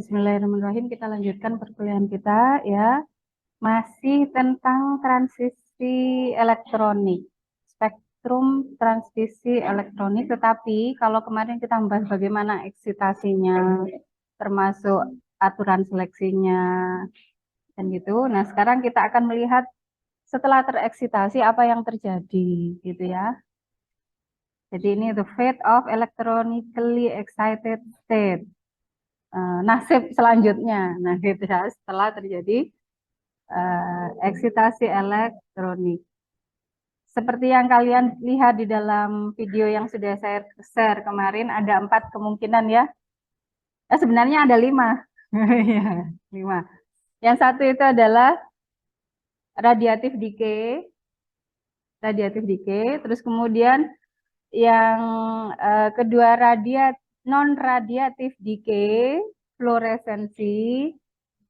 Bismillahirrahmanirrahim. Kita lanjutkan perkuliahan kita ya. Masih tentang transisi elektronik. Spektrum transisi elektronik. Tetapi kalau kemarin kita membahas bagaimana eksitasinya, termasuk aturan seleksinya, dan gitu. Nah, sekarang kita akan melihat setelah tereksitasi apa yang terjadi, gitu ya. Jadi ini the fate of electronically excited state. Nasib selanjutnya. Nah, gitu ya, setelah terjadi eksitasi elektronik. Seperti yang kalian lihat di dalam video yang sudah saya share kemarin, ada 4 kemungkinan ya. Sebenarnya ada 5. Ya, 5. Yang satu itu adalah radiatif decay. Radiatif decay. Terus kemudian yang kedua non-radiatif decay, fluoresensi.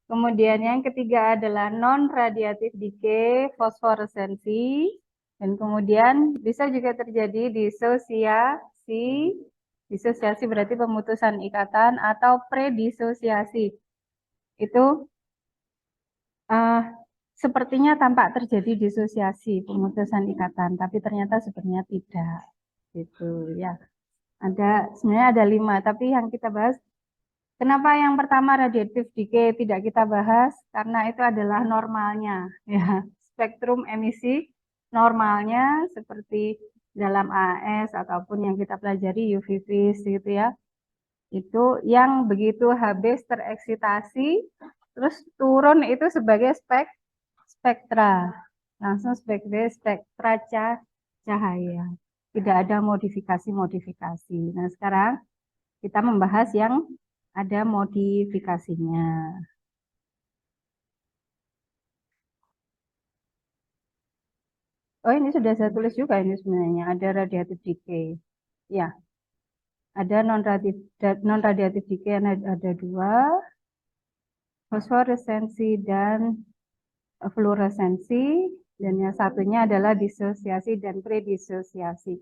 Kemudian yang ketiga adalah non-radiatif decay, fosforesensi. Dan kemudian bisa juga terjadi disosiasi. Disosiasi berarti pemutusan ikatan atau predisosiasi. Itu sepertinya tampak terjadi disosiasi, pemutusan ikatan, tapi ternyata sebenarnya tidak. Gitu ya. Sebenarnya ada 5, tapi yang kita bahas kenapa yang pertama radiatif decay tidak kita bahas? Karena itu adalah normalnya, ya. Spektrum emisi normalnya seperti dalam AS ataupun yang kita pelajari UV vis gitu ya. Itu yang begitu habis tereksitasi, terus turun itu sebagai spektra. Langsung sebagai spektra cahaya. Tidak ada modifikasi-modifikasi. Nah, sekarang kita membahas yang ada modifikasinya. Oh, ini sudah saya tulis juga ini sebenarnya. Ada radiatif decay. Ya, ada non-radiatif decay ada 2. Fosforesensi dan fluoresensi. Dan yang satunya adalah disosiasi dan predisosiasi.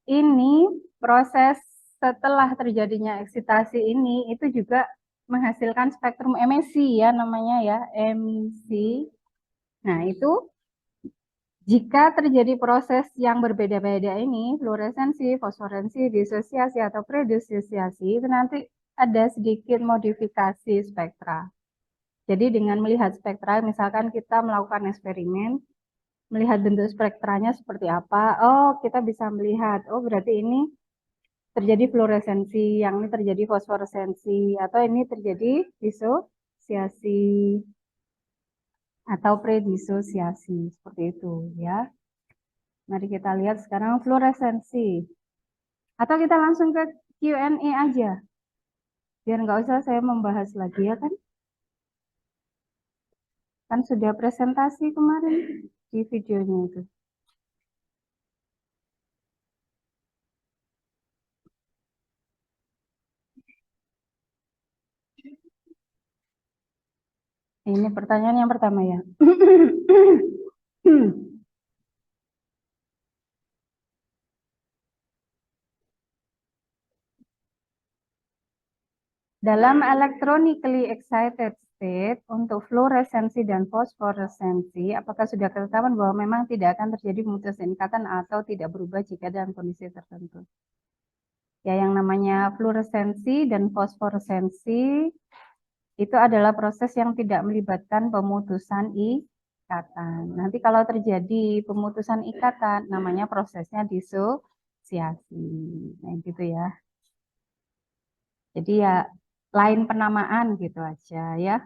Ini proses setelah terjadinya eksitasi ini itu juga menghasilkan spektrum emisi ya namanya ya, emisi. Nah, itu jika terjadi proses yang berbeda-beda ini, fluoresensi, fosforensi, disosiasi atau predisosiasi, itu nanti ada sedikit modifikasi spektra. Jadi dengan melihat spektra, misalkan kita melakukan eksperimen, melihat bentuk spektranya seperti apa, oh kita bisa melihat, oh berarti ini terjadi fluoresensi, yang ini terjadi fosforesensi, atau ini terjadi disosiasi atau predisosiasi, seperti itu ya. Mari kita lihat sekarang fluoresensi. Atau kita langsung ke Q&A aja, biar nggak usah saya membahas lagi ya kan. Kan sudah presentasi kemarin di videonya itu. Ini pertanyaan yang pertama ya. Dalam electronically excited state, untuk fluoresensi dan fosforesensi, apakah sudah ketahuan bahwa memang tidak akan terjadi pemutusan ikatan atau tidak berubah jika dalam kondisi tertentu? Ya, yang namanya fluoresensi dan fosforesensi itu adalah proses yang tidak melibatkan pemutusan ikatan. Nanti kalau terjadi pemutusan ikatan, namanya prosesnya disosiasi. Nah, gitu ya. Jadi ya lain penamaan gitu aja ya.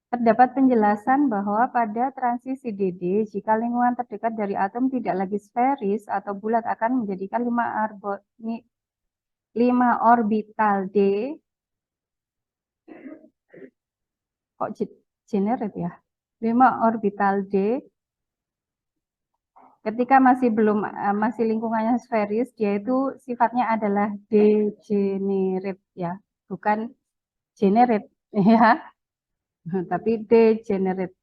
Terdapat penjelasan bahwa pada transisi DD, jika lingkungan terdekat dari atom tidak lagi sferis atau bulat akan menjadikan 5 orbital D. Kok generate ya? 5 orbital D ketika masih lingkungannya sferis, dia itu sifatnya adalah degenerate ya, bukan generate ya, tapi degenerate.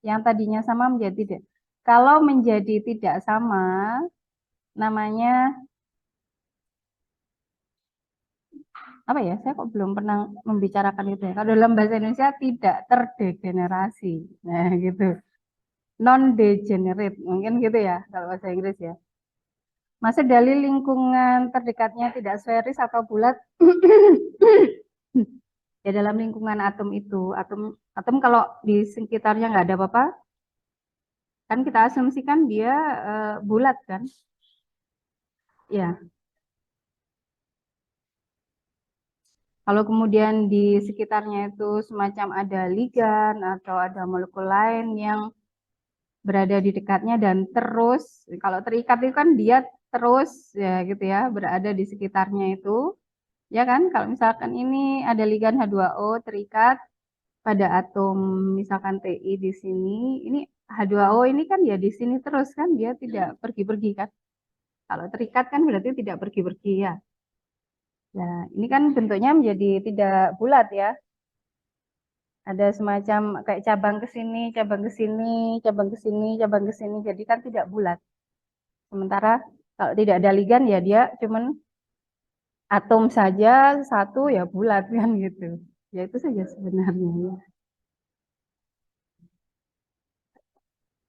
Yang tadinya sama menjadi tidak. Kalau menjadi tidak sama, namanya apa ya? Saya kok belum pernah membicarakan itu ya. Kalau dalam bahasa Indonesia tidak terdegenerasi. Nah, gitu. Non degenerate, mungkin gitu ya kalau bahasa Inggris ya. Masih dalil lingkungan terdekatnya tidak sferis atau bulat. Ya dalam lingkungan atom itu, atom kalau di sekitarnya nggak ada apa-apa, kan kita asumsikan dia bulat kan? Ya. Kalau kemudian di sekitarnya itu semacam ada ligan atau ada molekul lain yang berada di dekatnya dan terus, kalau terikat itu kan dia terus ya gitu ya, berada di sekitarnya itu. Ya kan, kalau misalkan ini ada ligan H2O terikat pada atom misalkan Ti di sini, ini H2O ini kan ya di sini terus kan, dia tidak pergi-pergi kan. Kalau terikat kan berarti tidak pergi-pergi ya. Nah, ini kan bentuknya menjadi tidak bulat ya. Ada semacam kayak cabang ke sini, cabang ke sini, cabang ke sini, cabang ke sini. Jadi kan tidak bulat. Sementara kalau tidak ada ligan ya dia cuman atom saja satu ya bulat kan gitu. Ya itu saja sebenarnya ya.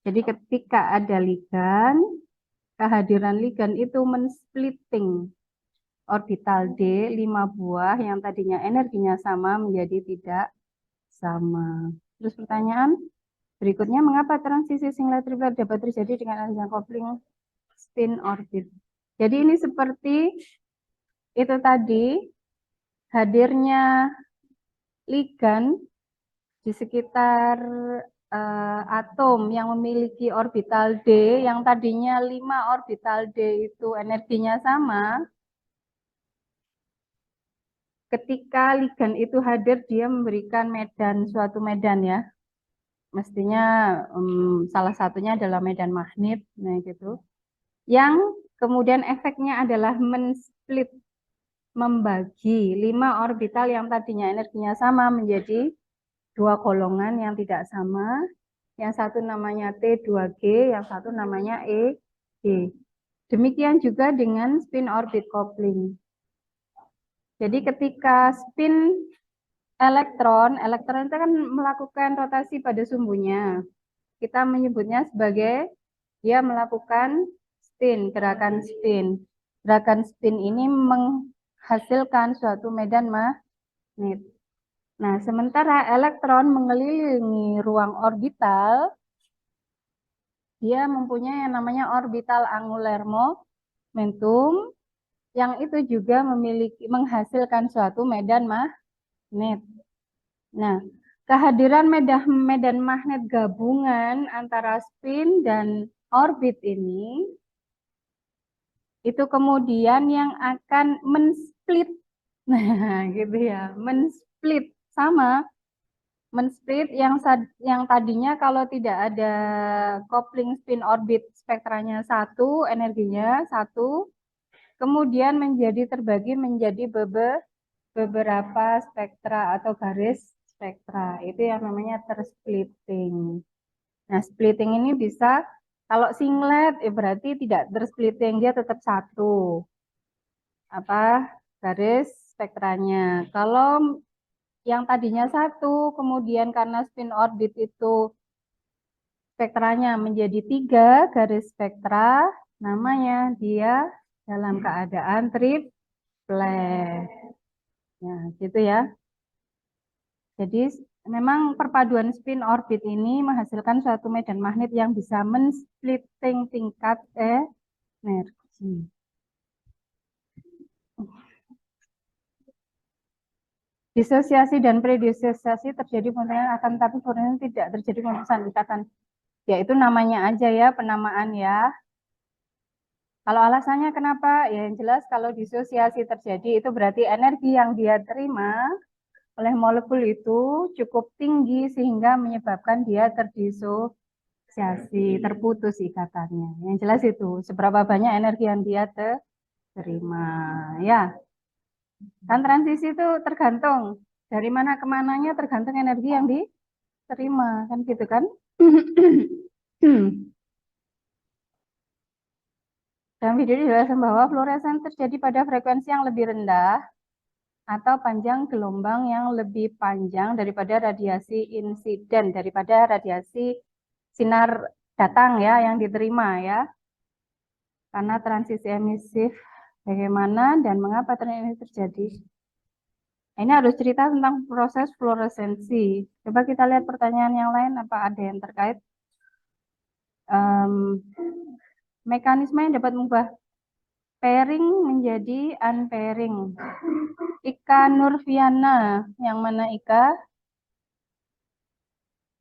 Jadi ketika ada ligan, kehadiran ligan itu mensplitting orbital D 5 buah yang tadinya energinya sama menjadi tidak sama. Terus pertanyaan berikutnya, mengapa transisi singlet triplet dapat terjadi dengan adanya coupling spin orbit? Jadi ini seperti itu tadi, hadirnya ligan di sekitar atom yang memiliki orbital D, yang tadinya 5 orbital D itu energinya sama, ketika ligan itu hadir, dia memberikan medan, suatu medan ya, mestinya salah satunya adalah medan magnet, nah gitu, yang kemudian efeknya adalah men-split, membagi 5 orbital yang tadinya energinya sama menjadi 2 golongan yang tidak sama. Yang satu namanya T2G, yang satu namanya EG. Demikian juga dengan spin orbit coupling. Jadi ketika spin elektron itu kan melakukan rotasi pada sumbunya. Kita menyebutnya sebagai dia melakukan spin, gerakan spin. Gerakan spin ini menghasilkan suatu medan magnet. Nah, sementara elektron mengelilingi ruang orbital, dia mempunyai yang namanya orbital angular momentum, yang itu juga menghasilkan suatu medan magnet. Nah, kehadiran medan magnet gabungan antara spin dan orbit ini itu kemudian yang akan mensplit. Nah, gitu ya, mensplit sama men-split yang tadinya kalau tidak ada coupling spin orbit spektranya satu, energinya satu, kemudian terbagi menjadi beberapa spektra atau garis spektra. Itu yang namanya tersplitting. Nah, splitting ini bisa kalau singlet berarti tidak tersplitting, dia tetap satu. Garis spektranya. Kalau yang tadinya satu, kemudian karena spin orbit itu spektranya menjadi 3 garis spektra, namanya dia dalam keadaan triplet. Ya, gitu ya. Jadi memang perpaduan spin orbit ini menghasilkan suatu medan magnet yang bisa mensplitting tingkat energi. Disosiasi dan predisosiasi terjadi pembentukan akan, tapi tidak terjadi pemutusan ikatan. Ya itu namanya aja ya, penamaan ya. Kalau alasannya kenapa? Ya yang jelas kalau disosiasi terjadi itu berarti energi yang dia terima oleh molekul itu cukup tinggi sehingga menyebabkan dia terdisosiasi, terputus ikatannya. Yang jelas itu seberapa banyak energi yang dia terima. Ya, kan transisi itu tergantung dari mana ke mananya, tergantung energi yang diterima, kan gitu kan? Dalam video dijelaskan bahwa fluoresen terjadi pada frekuensi yang lebih rendah atau panjang gelombang yang lebih panjang daripada radiasi insiden, daripada radiasi sinar datang ya yang diterima ya. Karena transisi emisif bagaimana dan mengapa ini terjadi. Ini harus cerita tentang proses fluoresensi. Coba kita lihat pertanyaan yang lain, apa ada yang terkait? Mekanisme yang dapat mengubah pairing menjadi unpairing. Ika Nurfiana, yang mana Ika?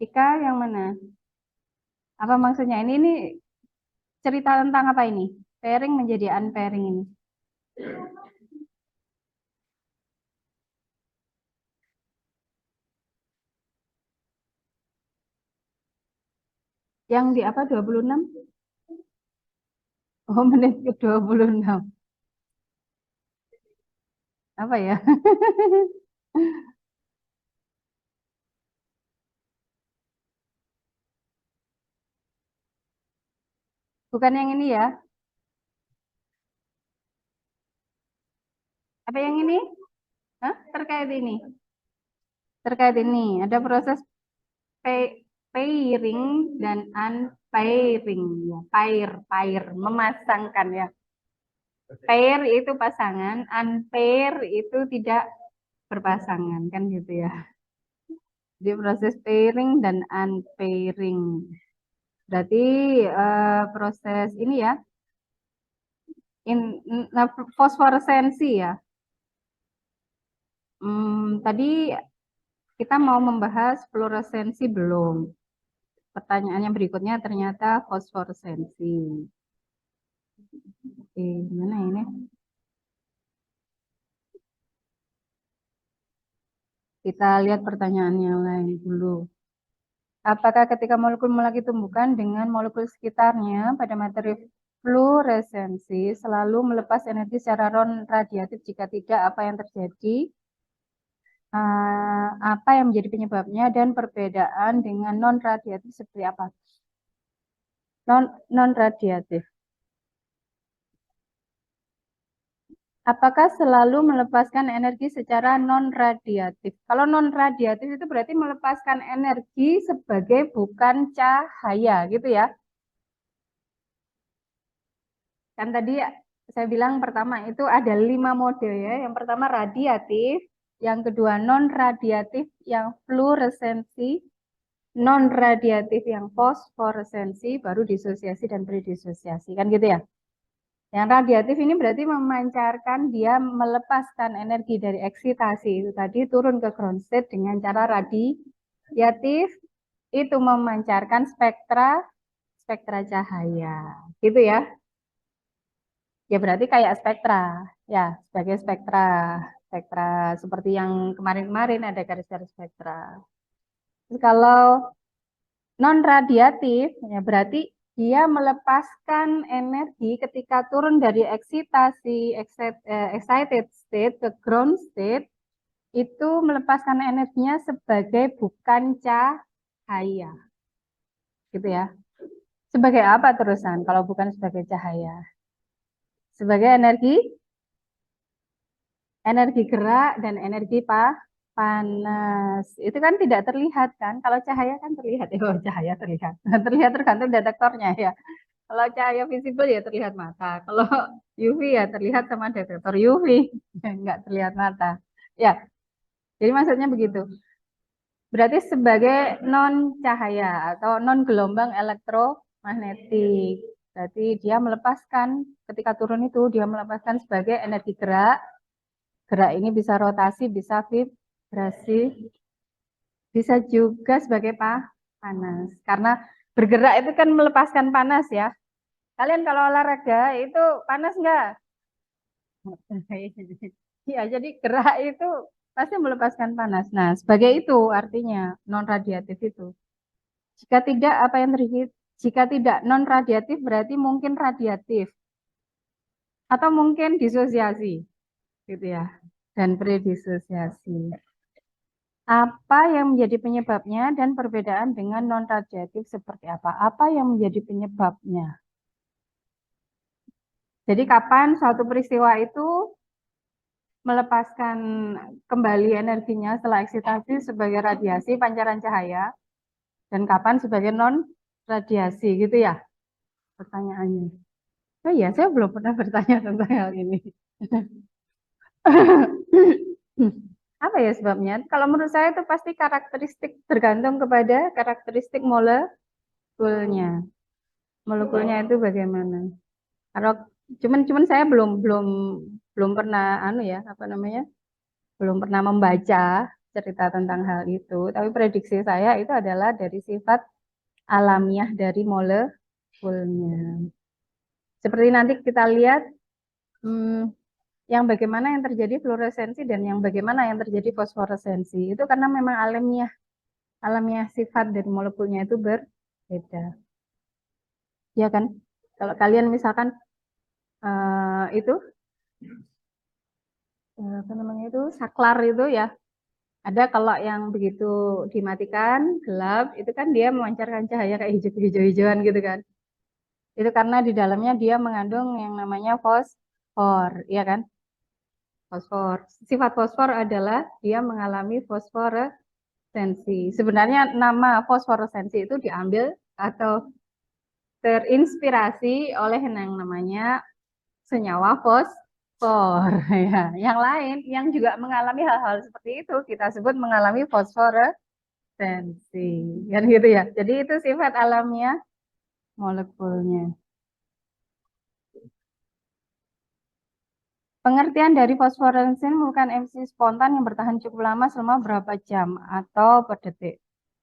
Ika yang mana? Apa maksudnya? Ini cerita tentang apa ini? Pairing menjadi unpairing ini. Yang di apa 26? Oh, menit ke 26. Apa ya? Bukan yang ini ya? Apa yang ini? Hah? Terkait ini? Terkait ini. Ada proses pairing dan unpairing. Ya, pair, memasangkan ya. Pair itu pasangan, unpair itu tidak berpasangan, kan gitu ya. Jadi proses pairing dan unpairing. Berarti proses ini ya, fosforesensi ya. Tadi kita mau membahas fluoresensi belum. Pertanyaannya berikutnya ternyata fosforesensi. Mana ini? Kita lihat pertanyaan yang lain dulu. Apakah ketika molekul-molekul tumbukan dengan molekul sekitarnya pada materi fluoresensi selalu melepas energi secara non-radiatif? Jika tidak, apa yang terjadi? Apa yang menjadi penyebabnya dan perbedaan dengan non-radiatif seperti apa? Non-radiatif. Apakah selalu melepaskan energi secara non-radiatif? Kalau non-radiatif itu berarti melepaskan energi sebagai bukan cahaya, gitu ya. Kan tadi saya bilang pertama itu ada 5 model ya. Yang pertama radiatif, yang kedua non-radiatif, yang fluoresensi, non-radiatif yang fosforesensi, baru disosiasi dan predisosiasi. Kan gitu ya. Yang radiatif ini berarti memancarkan, dia melepaskan energi dari eksitasi itu tadi turun ke ground state dengan cara radiatif, itu memancarkan spektra cahaya. Gitu ya. Ya berarti kayak spektra. Ya, sebagai spektra. Spektra seperti yang kemarin-kemarin ada garis-garis spektra. Terus kalau non-radiatif, ya berarti dia melepaskan energi ketika turun dari eksitasi, excited state ke ground state, itu melepaskan energinya sebagai bukan cahaya. Gitu ya. Sebagai apa terusan kalau bukan sebagai cahaya? Sebagai energi gerak dan energi panas. Itu kan tidak terlihat kan? Kalau cahaya kan terlihat. Oh, cahaya terlihat. Terlihat tergantung detektornya ya. Kalau cahaya visible ya terlihat mata. Kalau UV ya terlihat sama detektor UV. Nggak terlihat mata. Ya, jadi maksudnya begitu. Berarti sebagai non cahaya atau non gelombang elektromagnetik. Berarti dia melepaskan, ketika turun itu dia melepaskan sebagai energi gerak. Gerak ini bisa rotasi, bisa vibrasi, bisa juga sebagai panas. Karena bergerak itu kan melepaskan panas ya. Kalian kalau olahraga itu panas nggak? Iya, jadi gerak itu pasti melepaskan panas. Nah, sebagai itu artinya non-radiatif itu. Jika tidak, apa yang terjadi? Jika tidak non-radiatif berarti mungkin radiatif. Atau mungkin disosiasi. Gitu ya. Dan predisosiasi. Apa yang menjadi penyebabnya dan perbedaan dengan non-radiatif seperti apa? Apa yang menjadi penyebabnya? Jadi kapan suatu peristiwa itu melepaskan kembali energinya setelah eksitasi sebagai radiasi pancaran cahaya dan kapan sebagai non radiasi gitu ya pertanyaannya. Oh iya, saya belum pernah bertanya tentang hal ini. Apa ya sebabnya? Kalau menurut saya itu pasti karakteristik tergantung kepada karakteristik molekulnya. Molekulnya itu bagaimana? Kalau cuman saya belum pernah apa namanya? Belum pernah membaca cerita tentang hal itu, tapi prediksi saya itu adalah dari sifat alamiah dari molekulnya. Seperti nanti kita lihat yang bagaimana yang terjadi fluoresensi dan yang bagaimana yang terjadi fosforesensi. Itu karena memang alamiah sifat dari molekulnya itu berbeda. Ya kan? Kalau kalian misalkan itu apa namanya itu saklar itu ya. Ada kalau yang begitu dimatikan gelap itu kan dia memancarkan cahaya kayak hijau-hijauan gitu kan. Itu karena di dalamnya dia mengandung yang namanya fosfor, ya kan? Fosfor. Sifat fosfor adalah dia mengalami fosforesensi. Sebenarnya nama fosforesensi itu diambil atau terinspirasi oleh yang namanya senyawa fosfor. Ya. Yang lain yang juga mengalami hal-hal seperti itu kita sebut mengalami fosforesensi. Kan gitu ya. Jadi itu sifat alamiah molekulnya. Pengertian dari fosforesensi merupakan emisi spontan yang bertahan cukup lama selama berapa jam atau per detik.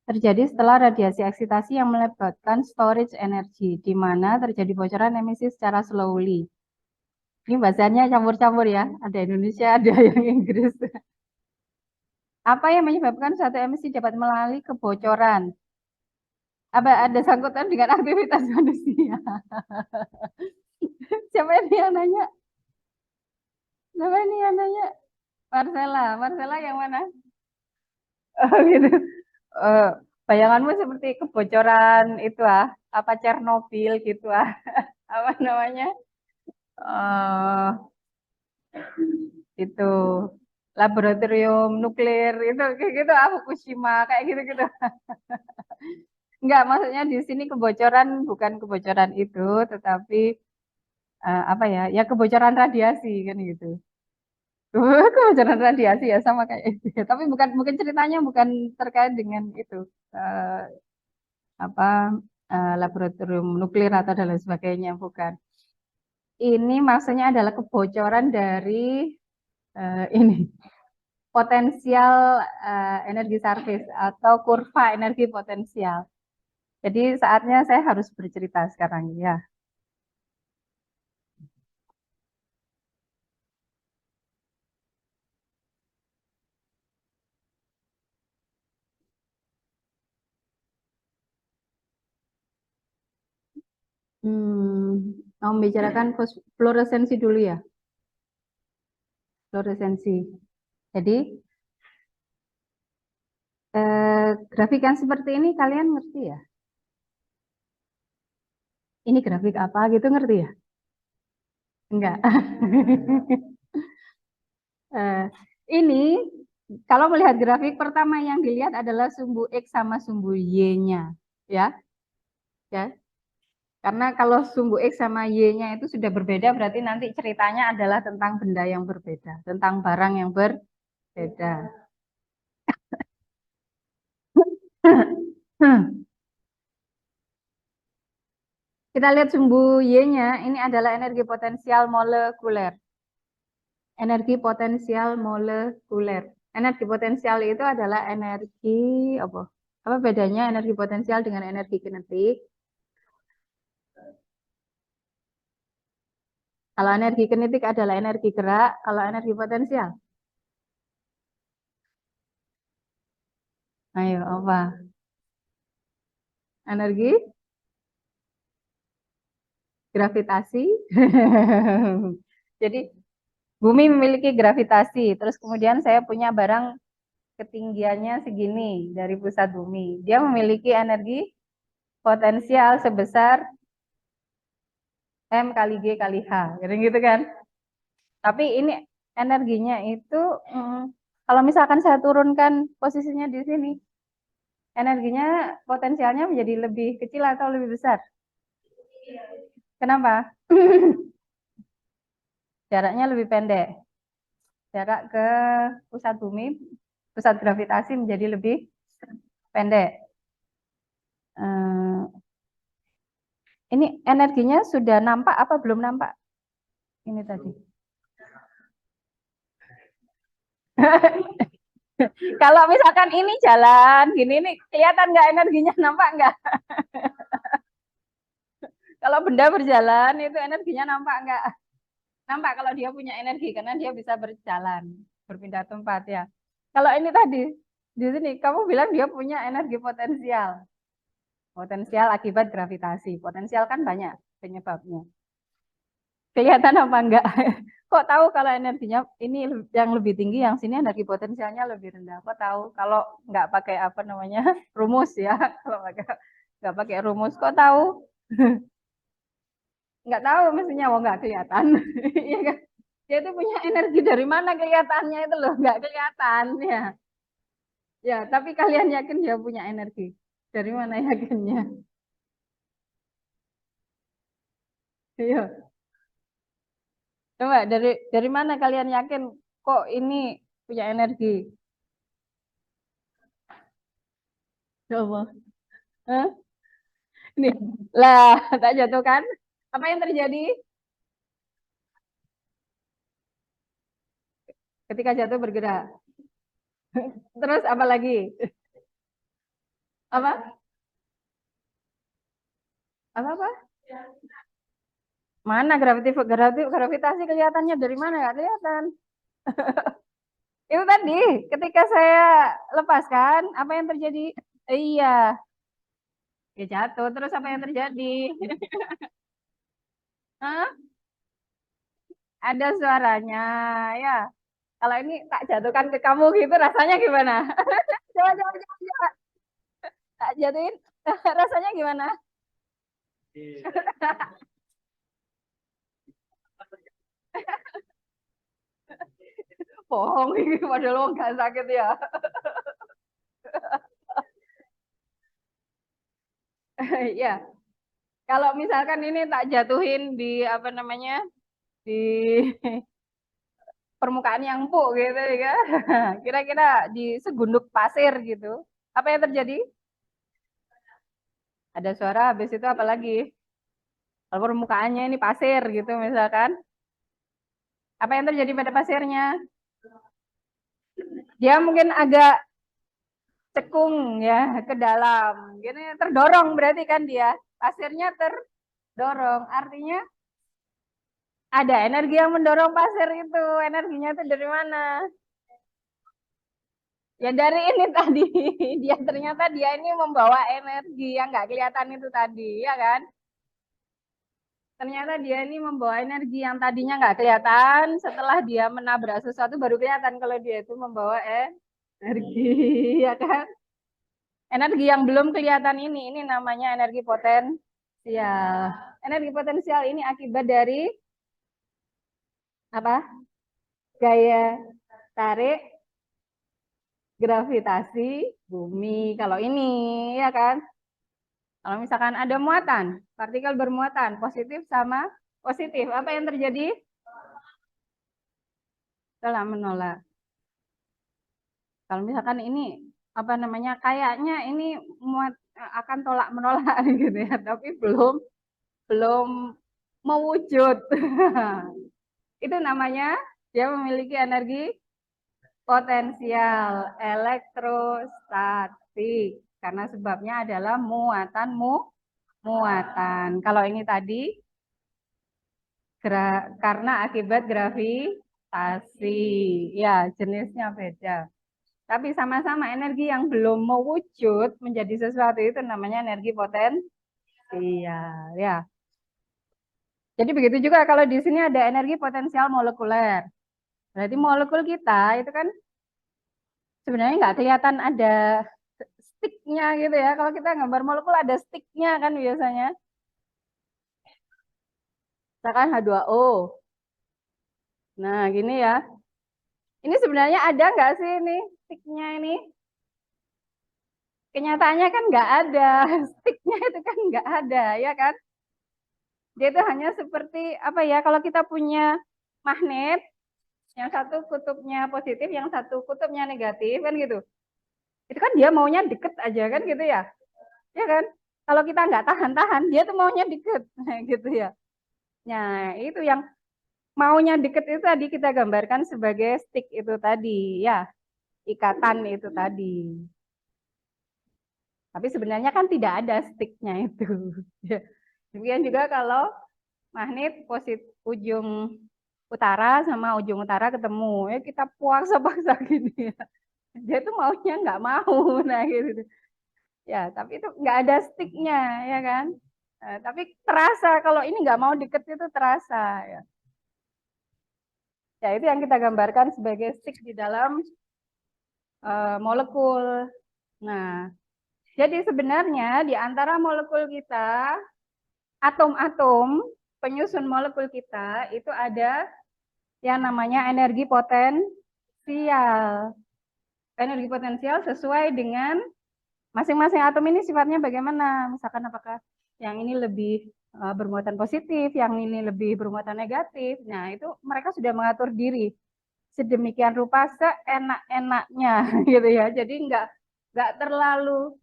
Terjadi setelah radiasi eksitasi yang melibatkan storage energi, di mana terjadi bocoran emisi secara slowly. Ini bahasanya campur-campur ya, ada Indonesia, ada yang Inggris. Apa yang menyebabkan suatu emisi dapat melalui kebocoran? Apa ada sangkutan dengan aktivitas manusia? Siapa ini yang nanya? Siapa ini yang nanya? Marcella. Marcella yang mana? Oh gitu. Eh, bayanganmu seperti kebocoran itu apa Chernobyl gitu apa namanya? Itu laboratorium nuklir itu kayak gitu Fukushima kayak gitu-gitu. Enggak, maksudnya di sini kebocoran bukan kebocoran itu, tetapi apa ya? Ya kebocoran radiasi kan gitu. Kebocoran radiasi ya sama kayak itu. Tapi bukan ceritanya bukan terkait dengan itu eh, apa laboratorium nuklir atau dan lain sebagainya bukan. Ini maksudnya adalah kebocoran dari ini potensial energi service atau kurva energi potensial. Jadi saatnya saya harus bercerita sekarang ya. Mau membicarakan fluoresensi dulu ya. Fluoresensi. Jadi grafik yang seperti ini kalian ngerti ya? Ini grafik apa gitu ngerti ya? Enggak. Eh, ini kalau melihat grafik pertama yang dilihat adalah sumbu X sama sumbu Y-nya, ya, ya. Karena kalau sumbu X sama Y-nya itu sudah berbeda, berarti nanti ceritanya adalah tentang benda yang berbeda, tentang barang yang berbeda. Kita lihat sumbu Y-nya, ini adalah energi potensial molekuler. Energi potensial molekuler. Energi potensial itu adalah energi apa? Apa bedanya energi potensial dengan energi kinetik? Kalau energi kinetik adalah energi gerak, kalau energi potensial. Ayo, apa? Energi gravitasi. Jadi, bumi memiliki gravitasi. Terus kemudian saya punya barang ketinggiannya segini dari pusat bumi. Dia memiliki energi potensial sebesar M kali G kali H, gitu kan. Tapi ini energinya itu, kalau misalkan saya turunkan posisinya di sini, energinya potensialnya menjadi lebih kecil atau lebih besar? Kenapa? Jaraknya lebih pendek. Jarak ke pusat bumi, pusat gravitasi menjadi lebih pendek. Ini energinya sudah nampak apa belum nampak? Ini tadi. Kalau misalkan ini jalan gini nih, kelihatan nggak energinya, nampak nggak? Kalau benda berjalan itu energinya nampak nggak? Nampak kalau dia punya energi karena dia bisa berjalan, berpindah tempat ya. Kalau ini tadi di sini kamu bilang dia punya energi potensial. Potensial akibat gravitasi. Potensial kan banyak penyebabnya. Kelihatan apa enggak? Kok tahu kalau energinya ini yang lebih tinggi, yang sini energi potensialnya lebih rendah? Kok tahu kalau nggak pakai apa namanya rumus ya? Kalau nggak pakai rumus, kok tahu? Nggak tahu mestinya, mau nggak kelihatan. Iya kan? Dia itu punya energi dari mana, kelihatannya itu loh, nggak kelihatan ya. Ya, tapi kalian yakin dia punya energi? Dari mana yakinnya? Iya. Coba dari mana kalian yakin kok ini punya energi? Coba. Hah? Ini. Lah, tak jatuh kan? Apa yang terjadi ketika jatuh bergerak? Terus apa lagi? Apa? Apa? Mana gravitasi kelihatannya dari mana? Nggak kelihatan. Itu tadi, ketika saya lepaskan, apa yang terjadi? Iya, ya jatuh. Terus apa yang terjadi? Hah? Ada suaranya, ya. Kalau ini tak jatuhkan ke kamu gitu, rasanya gimana? Coba, coba, coba, coba. Tak jatuhin, rasanya gimana? Bohong, ini padahal lo nggak sakit ya. Ya, kalau misalkan ini tak jatuhin di apa namanya, di permukaan yang empuk gitu ya, kira-kira di segunduk pasir gitu, apa yang terjadi? Ada suara, habis itu apa lagi? Kalau permukaannya ini pasir gitu misalkan, apa yang terjadi pada pasirnya? Dia mungkin agak cekung ya ke dalam, gini terdorong berarti kan dia, pasirnya terdorong, artinya ada energi yang mendorong pasir itu, energinya itu dari mana? Ya dari ini tadi, dia ternyata dia ini membawa energi yang nggak kelihatan itu tadi, ya kan? Ternyata dia ini membawa energi yang tadinya nggak kelihatan, setelah dia menabrak sesuatu baru kelihatan kalau dia itu membawa energi, ya kan? Energi yang belum kelihatan ini namanya energi potensial. Energi potensial ini akibat dari apa? Gaya tarik gravitasi bumi. Kalau ini, ya kan? Kalau misalkan ada muatan, partikel bermuatan, positif sama positif, apa yang terjadi? Telah menolak. Kalau misalkan ini apa namanya, kayaknya ini muat, akan tolak menolak gitu ya, tapi belum belum mewujud. Itu namanya dia memiliki energi potensial elektrostatik karena sebabnya adalah muatan. Kalau ini tadi karena akibat gravitasi. Ya, jenisnya beda. Tapi sama-sama energi yang belum mewujud menjadi sesuatu itu namanya energi potensial. Ya. Jadi begitu juga kalau di sini ada energi potensial molekuler. Berarti molekul kita itu kan sebenarnya nggak kelihatan ada sticknya gitu ya. Kalau kita gambar molekul ada sticknya kan biasanya. Misalkan H2O. Nah, gini ya. Ini sebenarnya ada nggak sih ini sticknya ini? Kenyataannya kan nggak ada. Sticknya itu kan nggak ada, ya kan? Dia itu hanya seperti apa ya? Kalau kita punya magnet, yang satu kutubnya positif, yang satu kutubnya negatif, kan gitu. Itu kan dia maunya deket aja kan gitu ya, ya kan? Kalau kita nggak tahan-tahan, dia tuh maunya deket, gitu ya. Nah, itu yang maunya deket itu tadi kita gambarkan sebagai stick itu tadi, ya, ikatan itu tadi. Tapi sebenarnya kan tidak ada sticknya itu. Demikian juga kalau magnet positif ujung utara sama ujung utara ketemu, ya kita paksa-paksa gini ya. Dia tuh maunya nggak mau, nah gitu. Ya, tapi itu nggak ada sticknya, ya kan? Nah, tapi terasa kalau ini nggak mau deket itu terasa, ya. Ya, itu yang kita gambarkan sebagai stick di dalam molekul. Nah, jadi sebenarnya di antara molekul kita, atom-atom penyusun molekul kita itu ada yang namanya energi potensial. Energi potensial sesuai dengan masing-masing atom ini sifatnya bagaimana? Misalkan apakah yang ini lebih bermuatan positif, yang ini lebih bermuatan negatif. Nah, itu mereka sudah mengatur diri sedemikian rupa seenak-enaknya gitu ya. Jadi nggak terlalu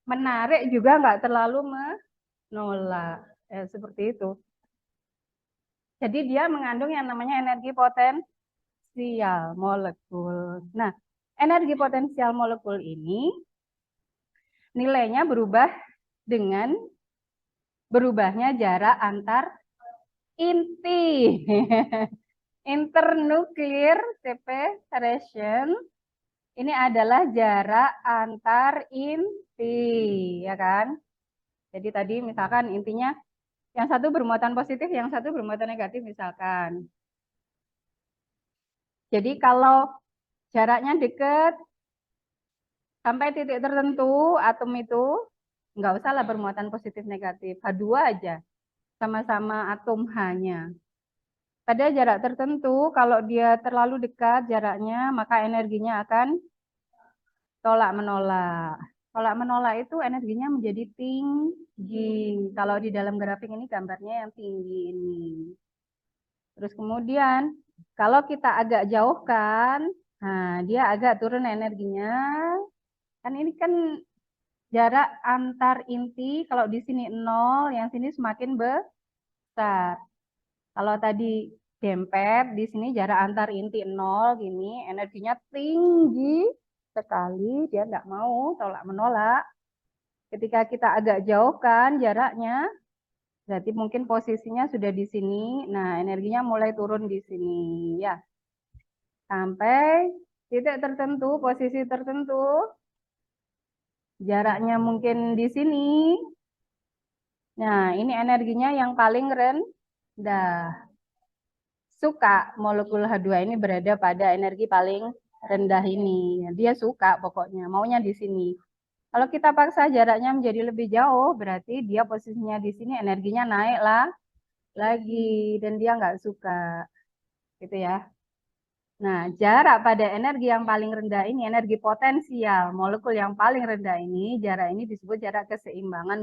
menarik juga nggak terlalu menolak. Seperti itu. Jadi dia mengandung yang namanya energi potensial molekul. Nah, energi potensial molekul ini nilainya berubah dengan berubahnya jarak antar inti. Internuklear separation ini adalah jarak antar inti, ya kan? Jadi tadi misalkan intinya yang satu bermuatan positif, yang satu bermuatan negatif misalkan. Jadi kalau jaraknya dekat sampai titik tertentu atom itu nggak usah lah bermuatan positif negatif, H2 aja, sama-sama atom H-nya. Pada jarak tertentu, kalau dia terlalu dekat jaraknya, maka energinya akan tolak menolak. Tolak menolak itu energinya menjadi tinggi. Kalau di dalam grafik ini gambarnya yang tinggi ini. Terus kemudian kalau kita agak jauhkan, nah dia agak turun energinya. Kan ini kan jarak antar inti, kalau di sini 0, yang sini semakin besar. Kalau tadi dempet, di sini jarak antar inti 0, gini, energinya tinggi sekali, dia nggak mau tolak menolak. Ketika kita agak jauhkan jaraknya, berarti mungkin posisinya sudah di sini. Nah, energinya mulai turun di sini, ya. Sampai titik tertentu, posisi tertentu, jaraknya mungkin di sini. Nah, ini energinya yang paling rendah. Suka molekul H2 ini berada pada energi paling rendah ini. Dia suka pokoknya, maunya di sini. Kalau kita paksa jaraknya menjadi lebih jauh, berarti dia posisinya di sini energinya naik lah lagi dan dia nggak suka, gitu ya. Nah, jarak pada energi yang paling rendah ini, energi potensial molekul yang paling rendah ini, jarak ini disebut jarak keseimbangan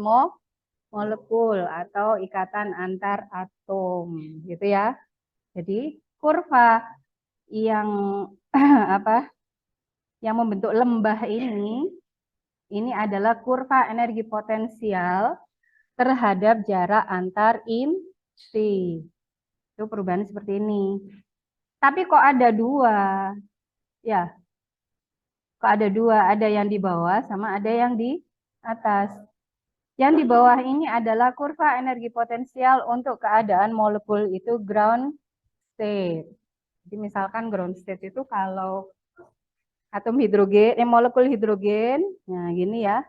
molekul atau ikatan antar atom, gitu ya. Jadi kurva yang apa? Yang membentuk lembah ini adalah kurva energi potensial terhadap jarak antar inti. Itu perubahan seperti ini. Tapi kok ada dua? Ya, kok ada dua? Ada yang di bawah sama ada yang di atas. Yang di bawah ini adalah kurva energi potensial untuk keadaan molekul itu ground state. Jadi misalkan ground state itu kalau atom hidrogen, molekul hidrogen, nah gini ya.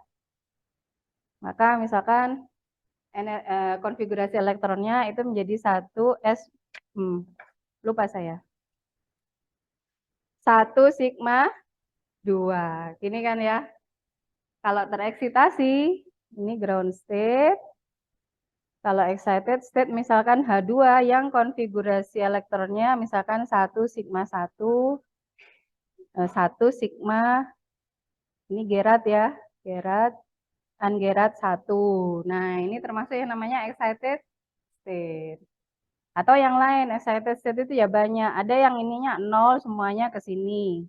Maka misalkan konfigurasi elektronnya itu menjadi 1 S, lupa saya. 1 sigma 2. Gini kan ya. Kalau tereksitasi, ini ground state. Kalau excited state misalkan H2 yang konfigurasi elektronnya misalkan 1 sigma 1, 1 sigma, ini Gerard ya, Gerard, ungerard 1. Nah, ini termasuk yang namanya excited state. Atau yang lain, excited state itu ya banyak. Ada yang ininya 0 semuanya ke sini.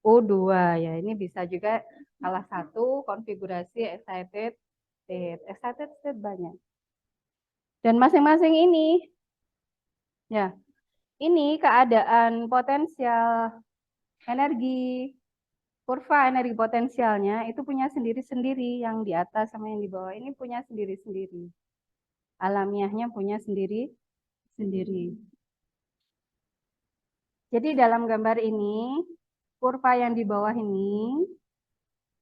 U2 ya, ini bisa juga salah satu konfigurasi excited state. Excited state banyak. Dan masing-masing ini, ya, ini keadaan potensial energi, kurva energi potensialnya itu punya sendiri-sendiri, yang di atas sama yang di bawah ini punya sendiri-sendiri. Alamiahnya punya sendiri-sendiri. Jadi dalam gambar ini, kurva yang di bawah ini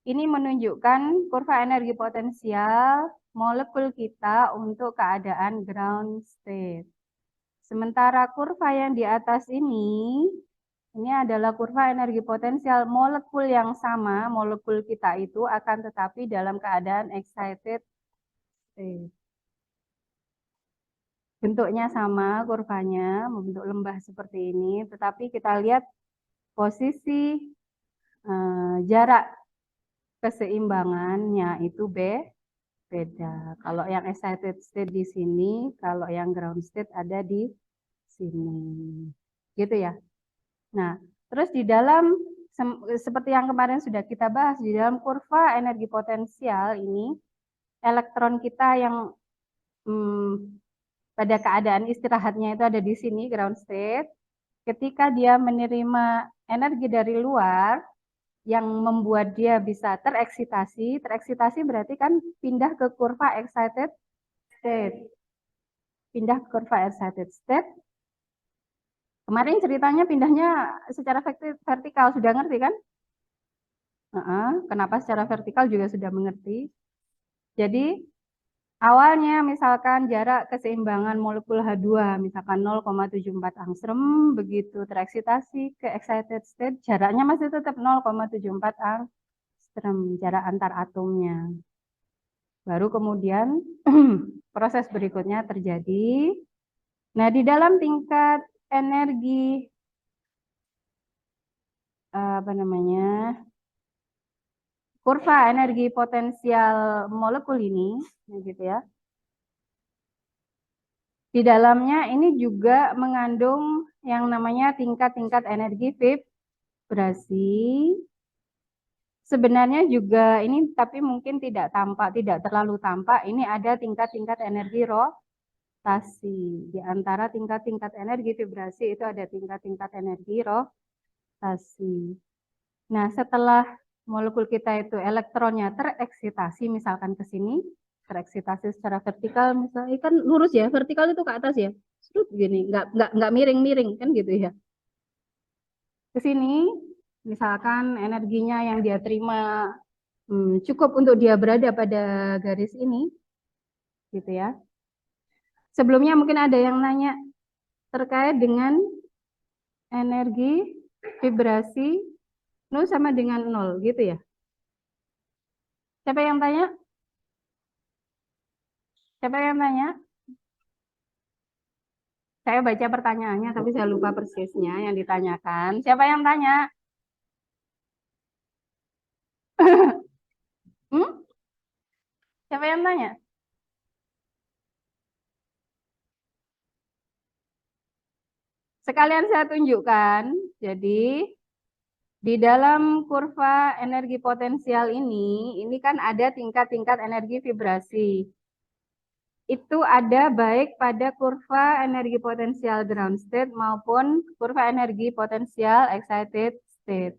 menunjukkan kurva energi potensial molekul kita untuk keadaan ground state. Sementara kurva yang di atas ini adalah kurva energi potensial molekul yang sama, molekul kita itu akan tetapi dalam keadaan excited state. Bentuknya sama, kurvanya membentuk lembah seperti ini, tetapi kita lihat posisi jarak keseimbangannya itu beda. Kalau yang excited state di sini, kalau yang ground state ada di sini. Gitu ya. Nah, terus di dalam seperti yang kemarin sudah kita bahas, di dalam kurva energi potensial ini elektron kita yang pada keadaan istirahatnya itu ada di sini ground state. Ketika dia menerima energi dari luar yang membuat dia bisa tereksitasi berarti kan pindah ke kurva excited state. Pindah ke kurva excited state. Kemarin ceritanya pindahnya secara vertikal, sudah ngerti kan? Kenapa secara vertikal juga sudah mengerti. Jadi awalnya misalkan jarak keseimbangan molekul H2 misalkan 0,74 angstrom, begitu tereksitasi ke excited state jaraknya masih tetap 0,74 angstrom jarak antar atomnya. Baru kemudian proses berikutnya terjadi. Nah, di dalam tingkat energi kurva energi potensial molekul ini, gitu ya. Di dalamnya ini juga mengandung yang namanya tingkat-tingkat energi vibrasi. Sebenarnya juga ini tapi mungkin tidak terlalu tampak. Ini ada tingkat-tingkat energi rotasi. Di antara tingkat-tingkat energi vibrasi itu ada tingkat-tingkat energi rotasi. Nah, setelah molekul kita itu elektronnya tereksitasi misalkan ke sini, tereksitasi secara vertikal misalnya kan lurus ya, vertikal itu ke atas ya. Serut gini, nggak miring-miring kan gitu ya. Ke sini misalkan energinya yang dia terima cukup untuk dia berada pada garis ini. Gitu ya. Sebelumnya mungkin ada yang nanya terkait dengan energi vibrasi 0 sama dengan 0 gitu ya. Siapa yang tanya? Siapa yang tanya? Saya baca pertanyaannya tapi saya lupa persisnya yang ditanyakan. Siapa yang tanya? Siapa yang tanya? Sekalian saya tunjukkan. Jadi di dalam kurva energi potensial ini kan ada tingkat-tingkat energi vibrasi. Itu ada baik pada kurva energi potensial ground state maupun kurva energi potensial excited state.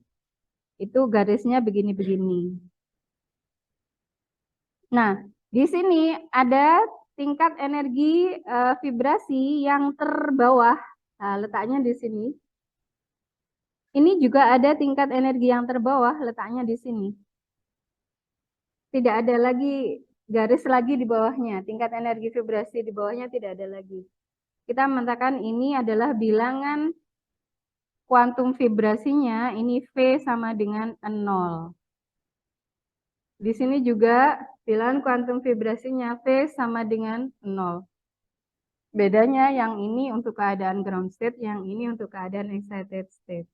Itu garisnya begini-begini. Nah, di sini ada tingkat energi vibrasi yang terbawah. Nah, letaknya di sini. Ini juga ada tingkat energi yang terbawah, letaknya di sini. Tidak ada lagi garis lagi di bawahnya, tingkat energi vibrasi di bawahnya tidak ada lagi. Kita mengatakan ini adalah bilangan kuantum vibrasinya, ini V sama dengan 0. Di sini juga bilangan kuantum vibrasinya V sama dengan 0. Bedanya yang ini untuk keadaan ground state, yang ini untuk keadaan excited state.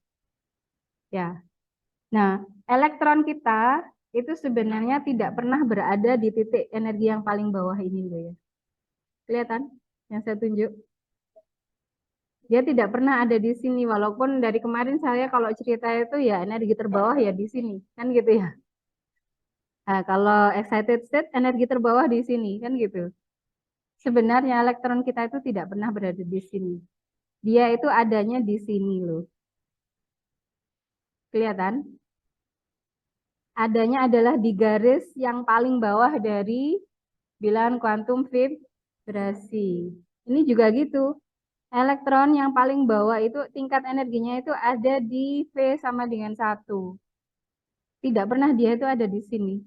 Ya. Nah, elektron kita itu sebenarnya tidak pernah berada di titik energi yang paling bawah ini loh ya. Kelihatan yang saya tunjuk? Dia tidak pernah ada di sini, walaupun dari kemarin saya kalau cerita itu ya energi terbawah ya di sini, kan gitu ya. Nah, kalau excited state energi terbawah di sini, kan gitu. Sebenarnya elektron kita itu tidak pernah berada di sini. Dia itu adanya di sini loh. Kelihatan? Adanya adalah di garis yang paling bawah dari bilangan kuantum vibrasi. Ini juga gitu. Elektron yang paling bawah itu tingkat energinya itu ada di V sama dengan 1. Tidak pernah dia itu ada di sini.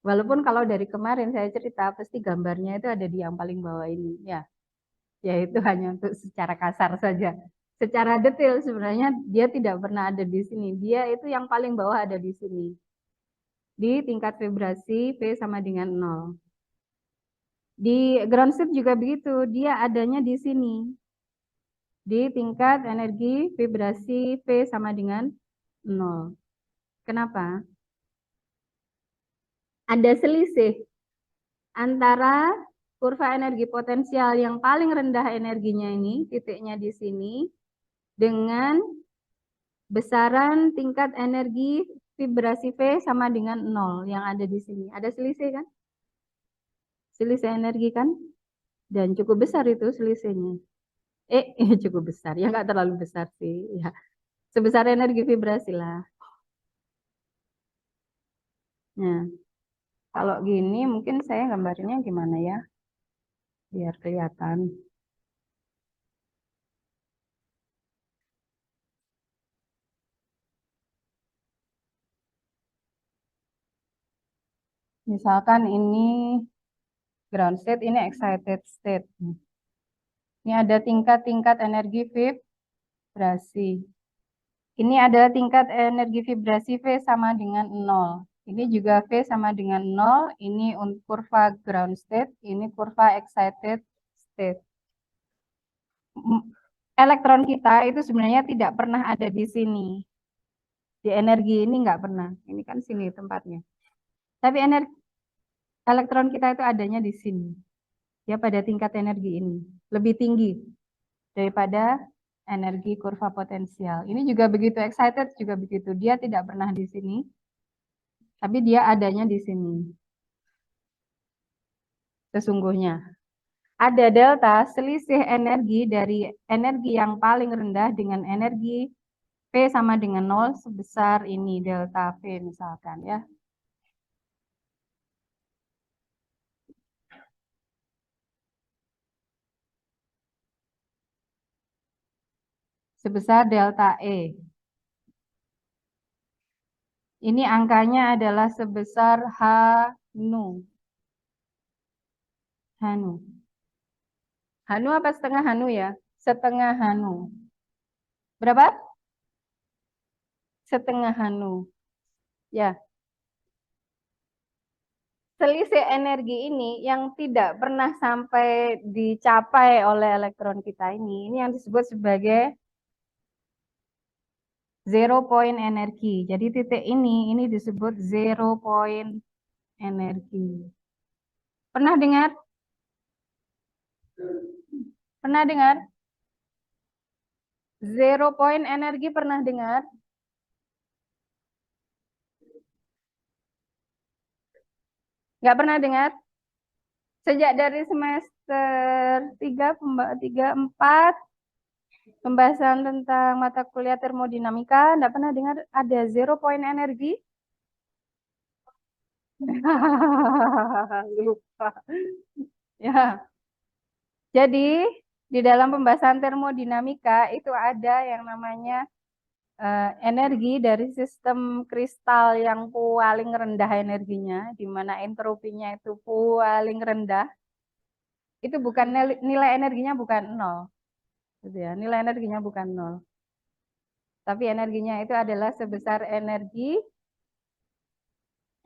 Walaupun kalau dari kemarin saya cerita, pasti gambarnya itu ada di yang paling bawah ini. Ya itu hanya untuk secara kasar saja. Secara detail sebenarnya dia tidak pernah ada di sini. Dia itu yang paling bawah ada di sini. Di tingkat vibrasi V sama dengan 0. Di ground state juga begitu. Dia adanya di sini. Di tingkat energi vibrasi V sama dengan 0. Kenapa? Ada selisih antara kurva energi potensial yang paling rendah energinya ini, titiknya di sini, dengan besaran tingkat energi vibrasi V sama dengan 0 yang ada di sini. Ada selisih kan? Selisih energi kan? Dan cukup besar itu selisihnya. Cukup besar. Ya nggak terlalu besar sih. Ya. Sebesar energi vibrasi lah. Nah, kalau gini mungkin saya gambarnya gimana ya? Biar kelihatan. Misalkan ini ground state, ini excited state. Ini ada tingkat-tingkat energi vibrasi. Ini adalah tingkat energi vibrasi V sama dengan 0. Ini juga V sama dengan 0. Ini kurva ground state, ini kurva excited state. Elektron kita itu sebenarnya tidak pernah ada di sini. Di energi ini nggak pernah. Ini kan sini tempatnya. Tapi elektron kita itu adanya di sini. Ya pada tingkat energi ini. Lebih tinggi daripada energi kurva potensial. Ini juga begitu, excited juga begitu. Dia tidak pernah di sini, tapi dia adanya di sini. Sesungguhnya. Ada delta selisih energi dari energi yang paling rendah dengan energi P sama dengan 0 sebesar ini delta V misalkan ya. Sebesar delta E. Ini angkanya adalah sebesar H nu. Hanu. Hanu apa setengah Hanu ya? Setengah Hanu. Berapa? Setengah Hanu. Ya. Selisih energi ini yang tidak pernah sampai dicapai oleh elektron kita ini yang disebut sebagai zero point energi. Jadi titik ini disebut zero point energi. Pernah dengar? Pernah dengar? Zero point energi pernah dengar? Nggak pernah dengar? Sejak dari semester 3, 4, pembahasan tentang mata kuliah termodinamika, nggak pernah dengar ada zero point energi? Lupa. Ya. Jadi, di dalam pembahasan termodinamika itu ada yang namanya energi dari sistem kristal yang paling rendah energinya, di mana entropinya itu paling rendah. Itu bukan nilai energinya bukan 0. Gitu ya. Nilai energinya bukan 0. Tapi energinya itu adalah sebesar energi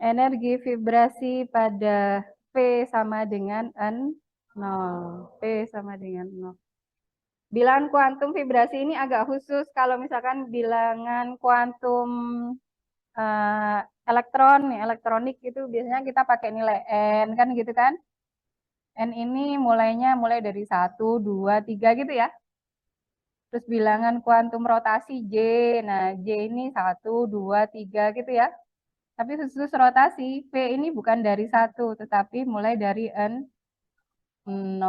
Energi vibrasi pada P sama dengan N0. P sama dengan 0. Bilangan kuantum vibrasi ini agak khusus kalau misalkan bilangan kuantum elektronik itu biasanya kita pakai nilai N kan gitu kan. N ini mulai dari 1, 2, 3 gitu ya. Terus bilangan kuantum rotasi J. Nah, J ini 1, 2, 3 gitu ya. Tapi khusus rotasi, V ini bukan dari 1, tetapi mulai dari N0.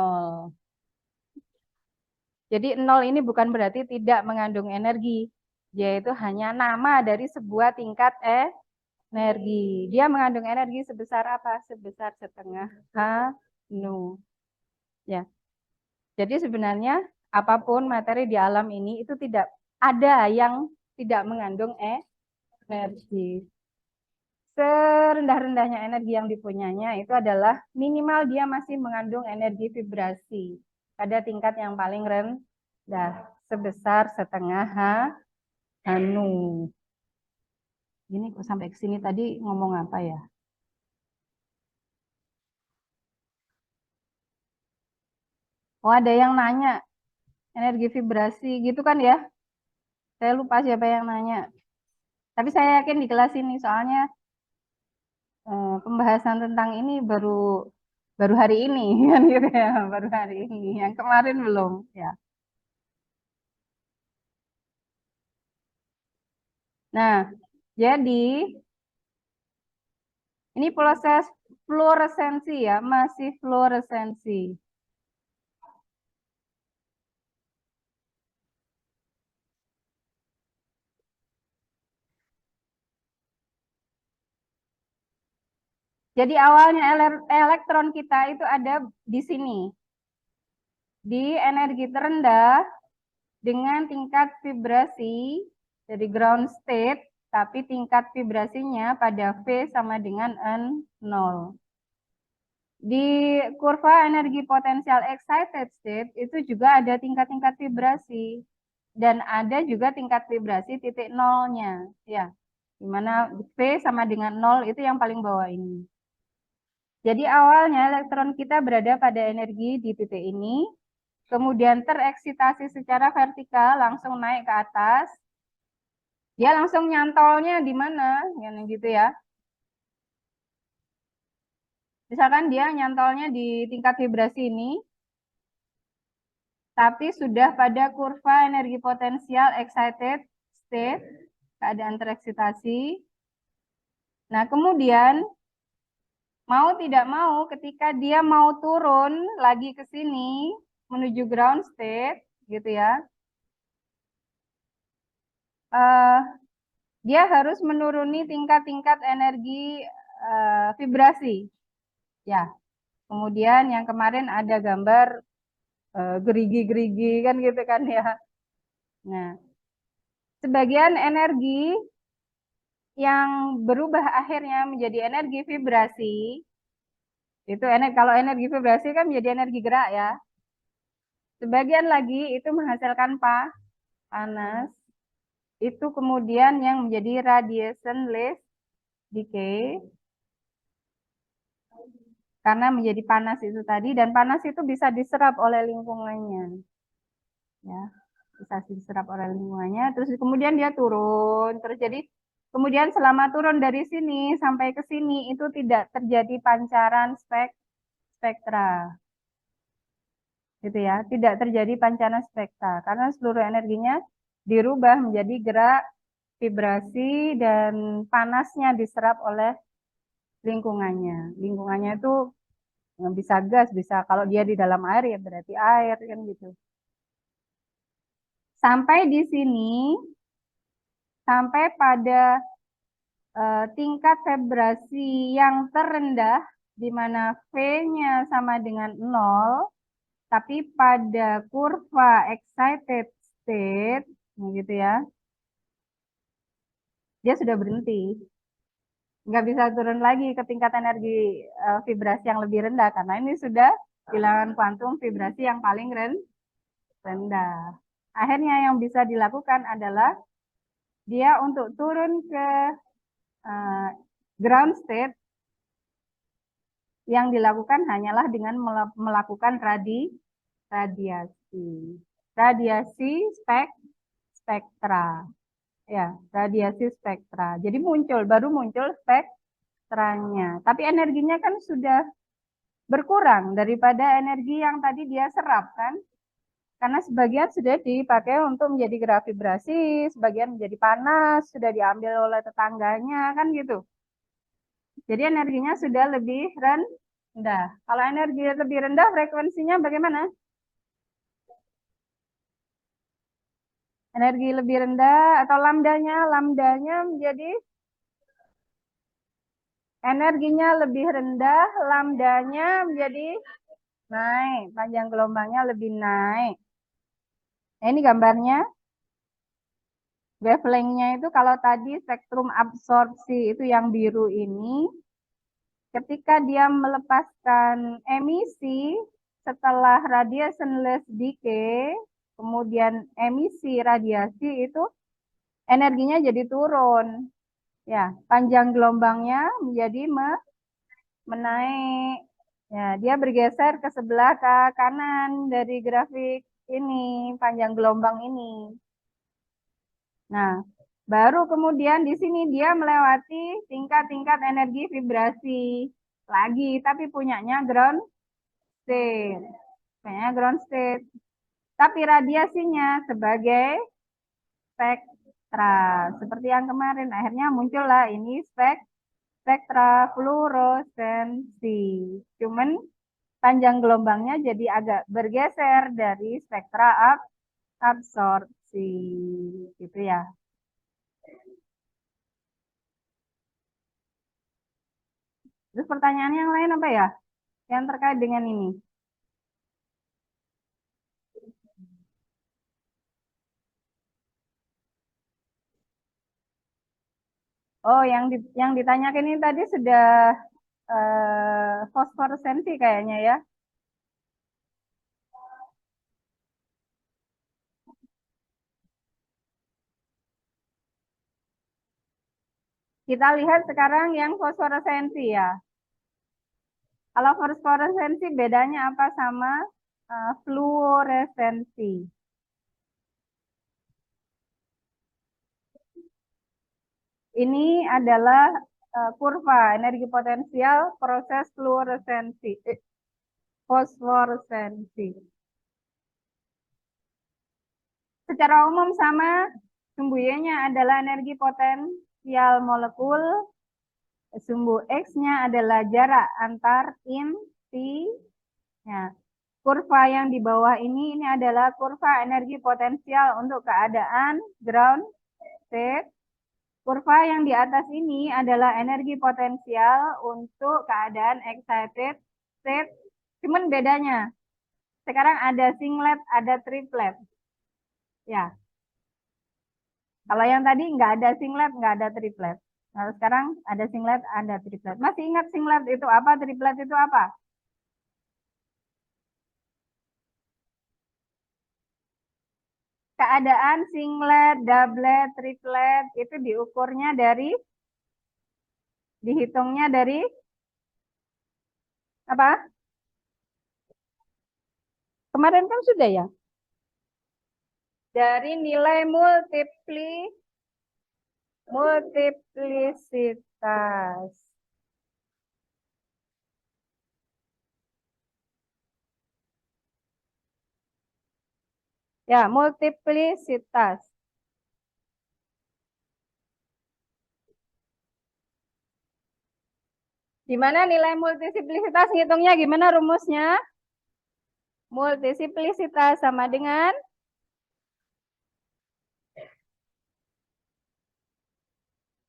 Jadi 0 ini bukan berarti tidak mengandung energi, yaitu hanya nama dari sebuah tingkat energi. Dia mengandung energi sebesar apa? Sebesar setengah H nu. Ya. Jadi sebenarnya apapun materi di alam ini itu tidak ada yang tidak mengandung energi. Serendah-rendahnya energi yang dipunyanya itu adalah minimal dia masih mengandung energi vibrasi pada tingkat yang paling rendah sebesar setengah H nu. Ini kok sampai ke sini tadi ngomong apa ya? Oh, ada yang nanya energi vibrasi gitu kan ya? Saya lupa siapa yang nanya. Tapi saya yakin di kelas ini soalnya pembahasan tentang ini baru baru hari ini kan gitu ya, baru hari ini. Yang kemarin belum ya. Nah, jadi ini proses fluoresensi ya, masih fluoresensi. Jadi awalnya elektron kita itu ada di sini. Di energi terendah dengan tingkat vibrasi dari ground state, tapi tingkat vibrasinya pada V sama dengan N0. Di kurva energi potensial excited state itu juga ada tingkat-tingkat vibrasi dan ada juga tingkat vibrasi titik nolnya, ya, dimana V sama dengan 0 itu yang paling bawah ini. Jadi awalnya elektron kita berada pada energi di titik ini, kemudian tereksitasi secara vertikal langsung naik ke atas, dia langsung nyantolnya di mana, gitu ya. Misalkan dia nyantolnya di tingkat vibrasi ini, tapi sudah pada kurva energi potensial excited state, keadaan tereksitasi. Nah, kemudian mau tidak mau ketika dia mau turun lagi ke sini menuju ground state, gitu ya, dia harus menuruni tingkat-tingkat energi vibrasi. Ya, kemudian yang kemarin ada gambar gerigi-gerigi kan gitu kan ya. Nah, sebagian energi yang berubah akhirnya menjadi energi vibrasi, itu kalau energi vibrasi kan menjadi energi gerak ya. Sebagian lagi itu menghasilkan panas, itu kemudian yang menjadi radiationless decay, karena menjadi panas itu tadi, dan panas itu bisa diserap oleh lingkungannya. Ya, bisa diserap oleh lingkungannya, terus kemudian dia turun, terus jadi kemudian selama turun dari sini sampai ke sini itu tidak terjadi pancaran spektra, gitu ya, tidak terjadi pancaran spektra karena seluruh energinya dirubah menjadi gerak, vibrasi, dan panasnya diserap oleh lingkungannya. Lingkungannya itu bisa gas, bisa kalau dia di dalam air ya berarti air kan gitu. Sampai di sini, sampai pada tingkat vibrasi yang terendah di mana V-nya sama dengan 0, tapi pada kurva excited state, gitu ya, dia sudah berhenti. Nggak bisa turun lagi ke tingkat energi vibrasi yang lebih rendah, karena ini sudah bilangan kuantum vibrasi yang paling rendah. Akhirnya yang bisa dilakukan adalah dia untuk turun ke Ground state yang dilakukan hanyalah dengan melakukan radiasi. Radiasi spektra. Ya, radiasi spektra. Jadi baru muncul spektranya. Tapi energinya kan sudah berkurang daripada energi yang tadi dia serap kan? Karena sebagian sudah dipakai untuk menjadi gerak vibrasi, sebagian menjadi panas, sudah diambil oleh tetangganya, kan gitu. Jadi energinya sudah lebih rendah. Kalau energi lebih rendah, frekuensinya bagaimana? Energi lebih rendah atau lambdanya menjadi energinya lebih rendah, lambdanya menjadi naik, panjang gelombangnya lebih naik. Nah, ini gambarnya. Wavelength-nya itu kalau tadi spektrum absorpsi itu yang biru ini, ketika dia melepaskan emisi setelah radiationless decay, kemudian emisi radiasi itu energinya jadi turun. Ya, panjang gelombangnya menjadi menaik. Ya, dia bergeser ke sebelah ke kanan dari grafik ini, panjang gelombang ini. Nah, baru kemudian di sini dia melewati tingkat-tingkat energi vibrasi lagi, tapi punyanya ground state. Punyanya ground state. Tapi radiasinya sebagai spektra. Seperti yang kemarin, akhirnya muncullah ini spektra fluoresensi. Cuman panjang gelombangnya jadi agak bergeser dari spektra absorpsi. Gitu ya. Terus pertanyaan yang lain apa ya? Yang terkait dengan ini. Oh, yang ditanyakan ini tadi sudah fosforesensi kayaknya ya. Kita lihat sekarang yang fosforesensi ya. Kalau fosforesensi bedanya apa sama fluoresensi? Ini adalah kurva energi potensial proses fosforesensi. Secara umum sama, sumbu Y-nya adalah energi potensial molekul, sumbu X-nya adalah jarak antar inti. Ya. Kurva yang di bawah ini adalah kurva energi potensial untuk keadaan ground state. Kurva yang di atas ini adalah energi potensial untuk keadaan excited state. Cuman bedanya, sekarang ada singlet, ada triplet. Ya, kalau yang tadi nggak ada singlet, nggak ada triplet. Nah, sekarang ada singlet, ada triplet. Masih ingat singlet itu apa, triplet itu apa? Keadaan singlet, doublet, triplet itu diukurnya dihitungnya dari apa? Kemarin kan sudah ya. Dari nilai multiplisitas. Ya, multiplisitas. Gimana nilai multiplisitas ngitungnya? Gimana rumusnya? Multiplisitas sama dengan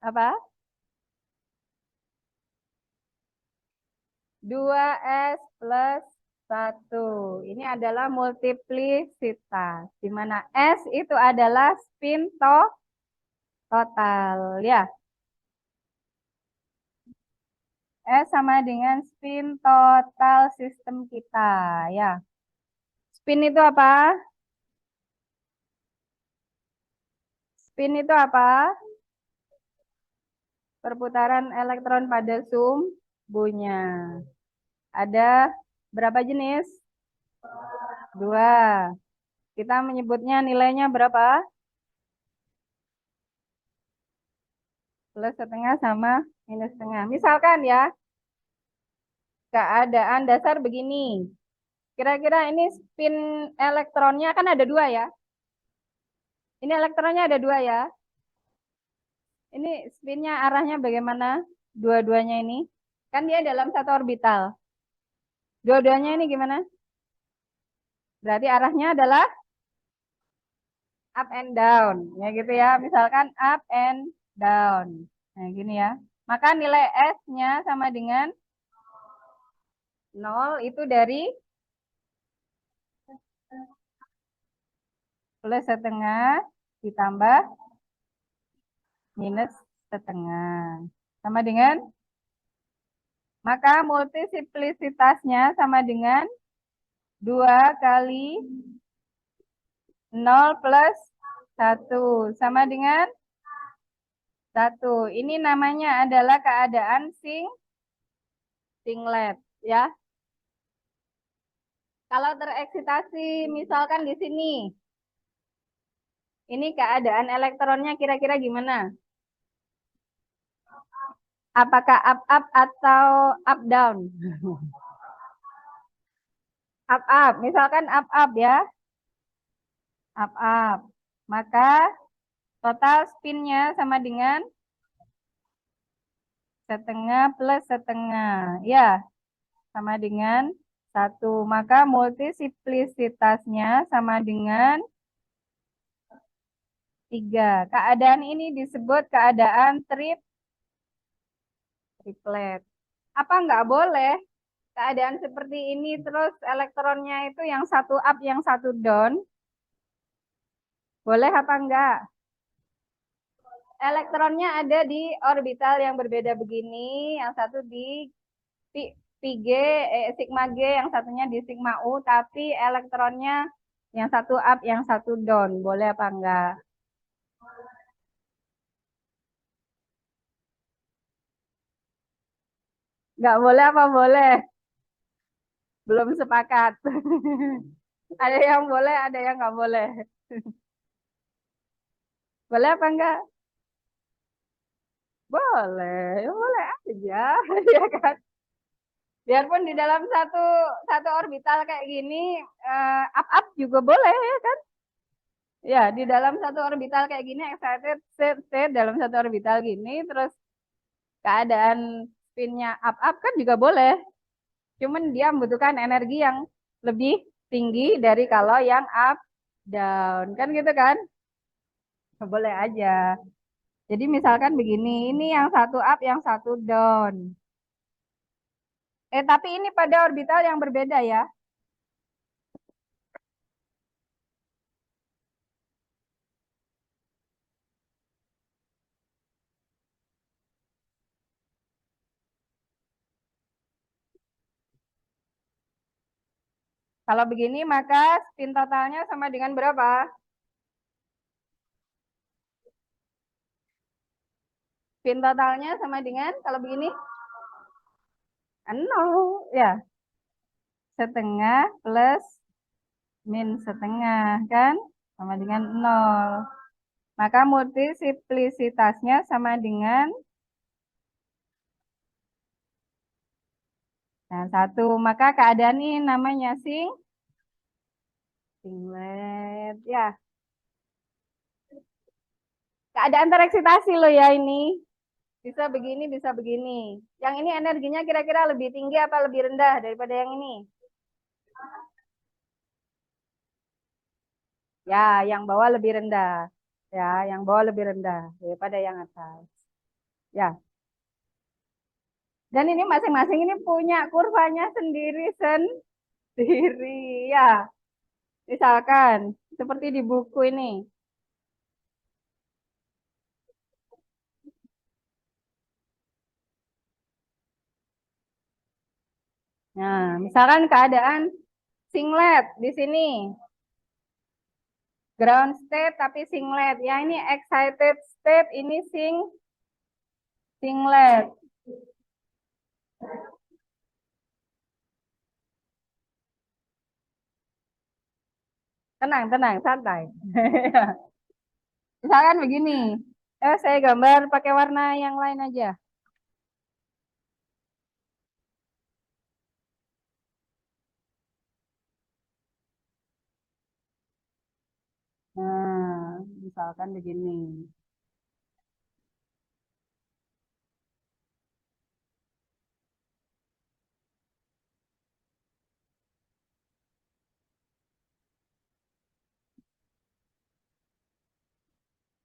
apa? 2S plus 1. Ini adalah multiplisitas. Di mana S itu adalah spin total. Ya. S sama dengan spin total sistem kita. Ya. Spin itu apa? Spin itu apa? perputaran elektron pada sumbunya. Ada berapa jenis? 2. Kita menyebutnya nilainya berapa? Plus setengah sama minus setengah. Misalkan ya, keadaan dasar begini. Kira-kira ini spin elektronnya kan ada 2 ya. Ini elektronnya ada 2 ya. Ini spinnya arahnya bagaimana? Dua-duanya ini. Kan dia dalam satu orbital. Dua-duanya ini gimana? Berarti arahnya adalah up and down. Ya gitu ya. Misalkan up and down. Nah gini ya. Maka nilai S-nya sama dengan 0 itu dari plus setengah ditambah minus setengah. Sama dengan, maka multiplicitasnya sama dengan 2 kali 0 plus 1. Sama dengan 1. Ini namanya adalah keadaan singlet. Ya. Kalau tereksitasi misalkan di sini. Ini keadaan elektronnya kira-kira gimana? Apakah up-up atau up-down? Up-up. Misalkan up-up ya. Up-up. Maka total spinnya sama dengan setengah plus setengah. Ya. Sama dengan 1. Maka multiplicitasnya sama dengan 3. Keadaan ini disebut keadaan triplet. Apa nggak boleh keadaan seperti ini terus elektronnya itu yang satu up, yang satu down? Boleh apa enggak? Elektronnya ada di orbital yang berbeda begini, yang satu di sigma G, yang satunya di sigma U, tapi elektronnya yang satu up, yang satu down. Boleh apa enggak? Enggak boleh apa boleh? Belum sepakat. Ada yang boleh, ada yang nggak boleh. Boleh apa enggak? Boleh, boleh aja, ya kan? Biarpun di dalam satu orbital kayak gini, up juga boleh, ya kan? Ya, di dalam satu orbital kayak gini, excited state dalam satu orbital gini, terus keadaan spinnya up kan juga boleh. Cuman dia membutuhkan energi yang lebih tinggi dari kalau yang up down, kan gitu kan? Boleh aja. Jadi misalkan begini, ini yang satu up, yang satu down. Tapi ini pada orbital yang berbeda ya. Kalau begini maka spin totalnya sama dengan berapa? Spin totalnya sama dengan kalau begini 0 ya. Setengah plus min setengah kan sama dengan 0. Maka multiplicitasnya sama dengan 1. Maka keadaan ini namanya singlet ya. Keadaan tereksitasi loh ya ini. Bisa begini, bisa begini. Yang ini energinya kira-kira lebih tinggi apa lebih rendah daripada yang ini? Ya, yang bawah lebih rendah. Ya, yang bawah lebih rendah daripada yang atas. Ya. Dan ini masing-masing ini punya kurvanya sendiri. Ya. Misalkan seperti di buku ini. Nah, misalkan keadaan singlet di sini. Ground state tapi singlet. Ya, ini excited state, ini singlet. Tenang, tenang, santai. Misalkan begini, saya gambar pakai warna yang lain aja. Nah, misalkan begini.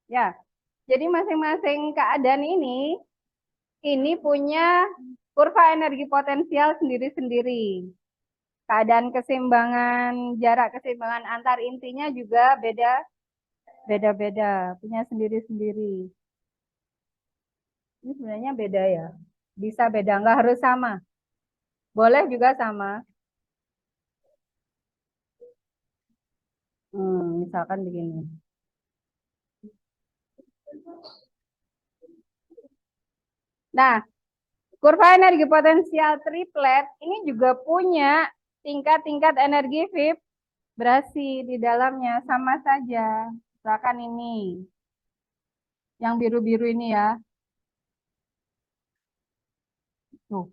Ya, jadi masing-masing keadaan ini punya kurva energi potensial sendiri-sendiri. Keadaan keseimbangan, jarak keseimbangan antar intinya juga beda-beda, punya sendiri-sendiri. Ini sebenarnya beda ya. Bisa beda, nggak harus sama. Boleh juga sama. Misalkan begini. Nah, kurva energi potensial triplet ini juga punya tingkat-tingkat energi vibrasi di dalamnya sama saja. Misalkan ini, yang biru-biru ini ya. Tuh.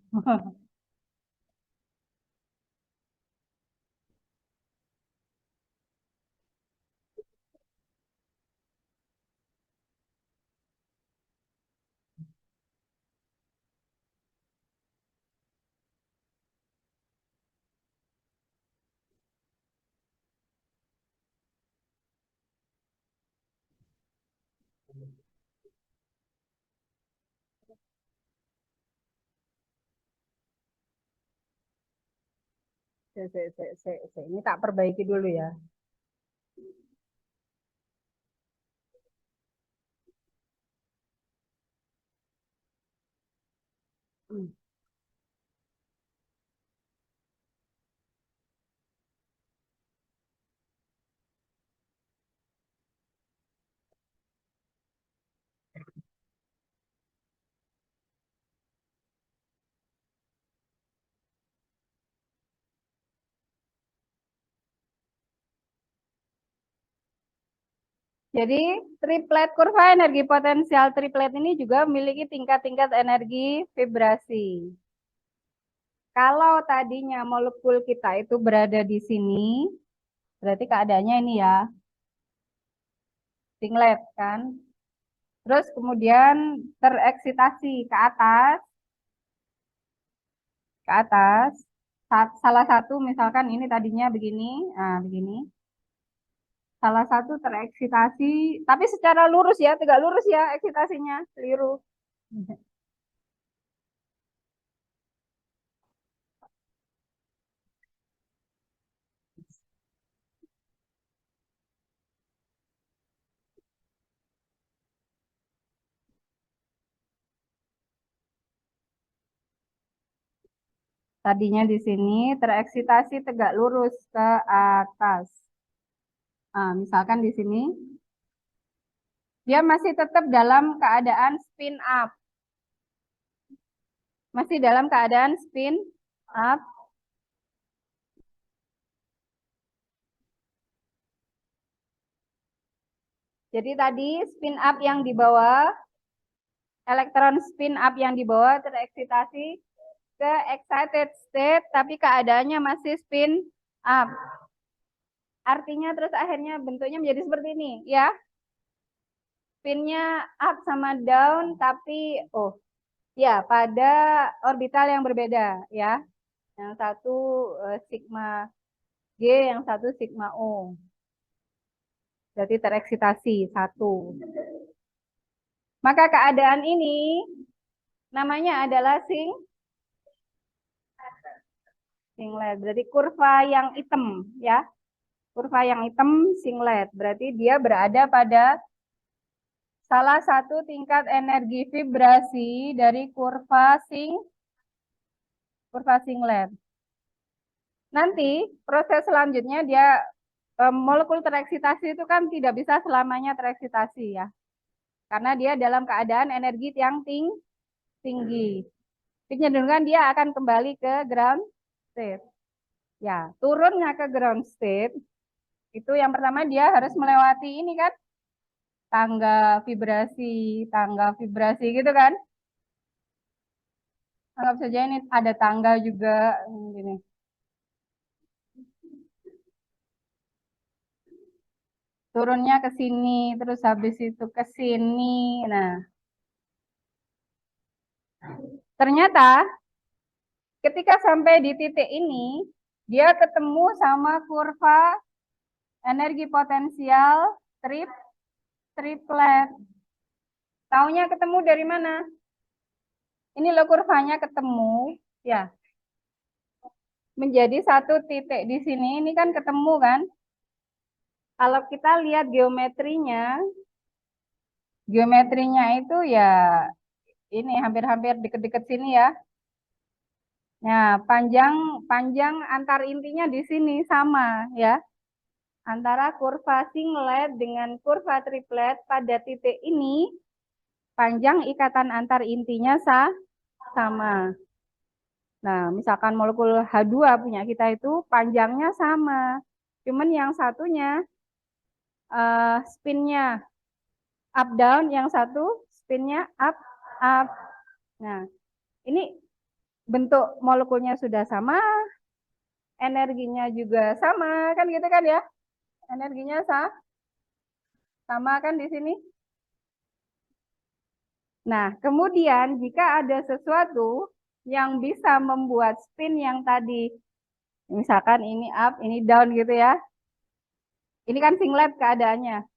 Ini tak perbaiki dulu ya. Hmm. Jadi triplet kurva energi potensial triplet ini juga memiliki tingkat-tingkat energi vibrasi. Kalau tadinya molekul kita itu berada di sini, berarti keadaannya ini ya, singlet kan. Terus kemudian tereksitasi ke atas. Salah satu misalkan ini tadinya begini, nah begini. Salah satu tereksitasi, tapi secara lurus ya, tegak lurus ya eksitasinya, keliru. Tadinya di sini tereksitasi tegak lurus ke atas. Nah, misalkan di sini dia masih tetap dalam keadaan spin up. Masih dalam keadaan spin up. Jadi tadi spin up yang di bawah, elektron spin up yang di bawah tereksitasi ke excited state, tapi keadaannya masih spin up. Artinya terus akhirnya bentuknya menjadi seperti ini, ya. Spinnya up sama down, tapi ya pada orbital yang berbeda, ya. Yang satu sigma G, yang satu sigma O. Berarti tereksitasi satu. Maka keadaan ini namanya adalah singlet. Berarti kurva yang hitam, ya. Kurva yang hitam singlet. Berarti dia berada pada salah satu tingkat energi vibrasi dari kurva singlet. Nanti proses selanjutnya dia molekul tereksitasi itu kan tidak bisa selamanya tereksitasi ya. Karena dia dalam keadaan energi yang tinggi. Kecenderungan dia akan kembali ke ground state. Ya, turunnya ke ground state itu yang pertama dia harus melewati ini kan, tangga vibrasi gitu kan. Anggap saja ini ada tangga juga gini. Turunnya ke sini, terus habis itu ke sini. Nah, ternyata ketika sampai di titik ini, dia ketemu sama kurva energi potensial triplet. Taunya ketemu dari mana? Ini loh kurvanya ketemu, ya. Menjadi satu titik di sini, ini kan ketemu kan? Kalau kita lihat geometrinya itu ya ini hampir-hampir deket-deket sini ya. Nah, panjang antar intinya di sini sama ya. Antara kurva singlet dengan kurva triplet pada titik ini, panjang ikatan antar intinya sama. Nah, misalkan molekul H2 punya kita itu panjangnya sama. Cuman yang satunya spinnya up down, yang satu spinnya up up. Nah, ini bentuk molekulnya sudah sama, energinya juga sama, kan gitu kan ya? Energinya sama kan di sini? Nah, kemudian jika ada sesuatu yang bisa membuat spin yang tadi, misalkan ini up, ini down gitu ya. Ini kan singlet keadaannya.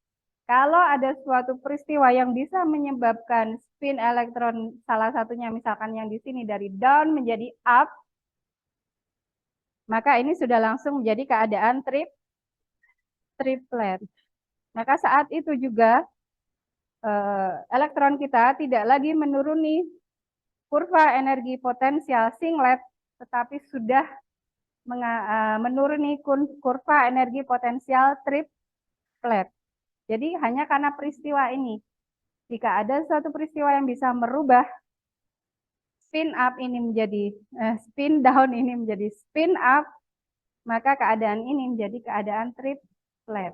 Kalau ada suatu peristiwa yang bisa menyebabkan spin elektron salah satunya misalkan yang di sini dari down menjadi up, maka ini sudah langsung menjadi keadaan triplet. Maka saat itu juga elektron kita tidak lagi menuruni kurva energi potensial singlet, tetapi sudah menuruni kurva energi potensial triplet. Jadi hanya karena peristiwa ini, jika ada suatu peristiwa yang bisa merubah spin up ini menjadi spin down ini menjadi spin up, maka keadaan ini menjadi keadaan triplet.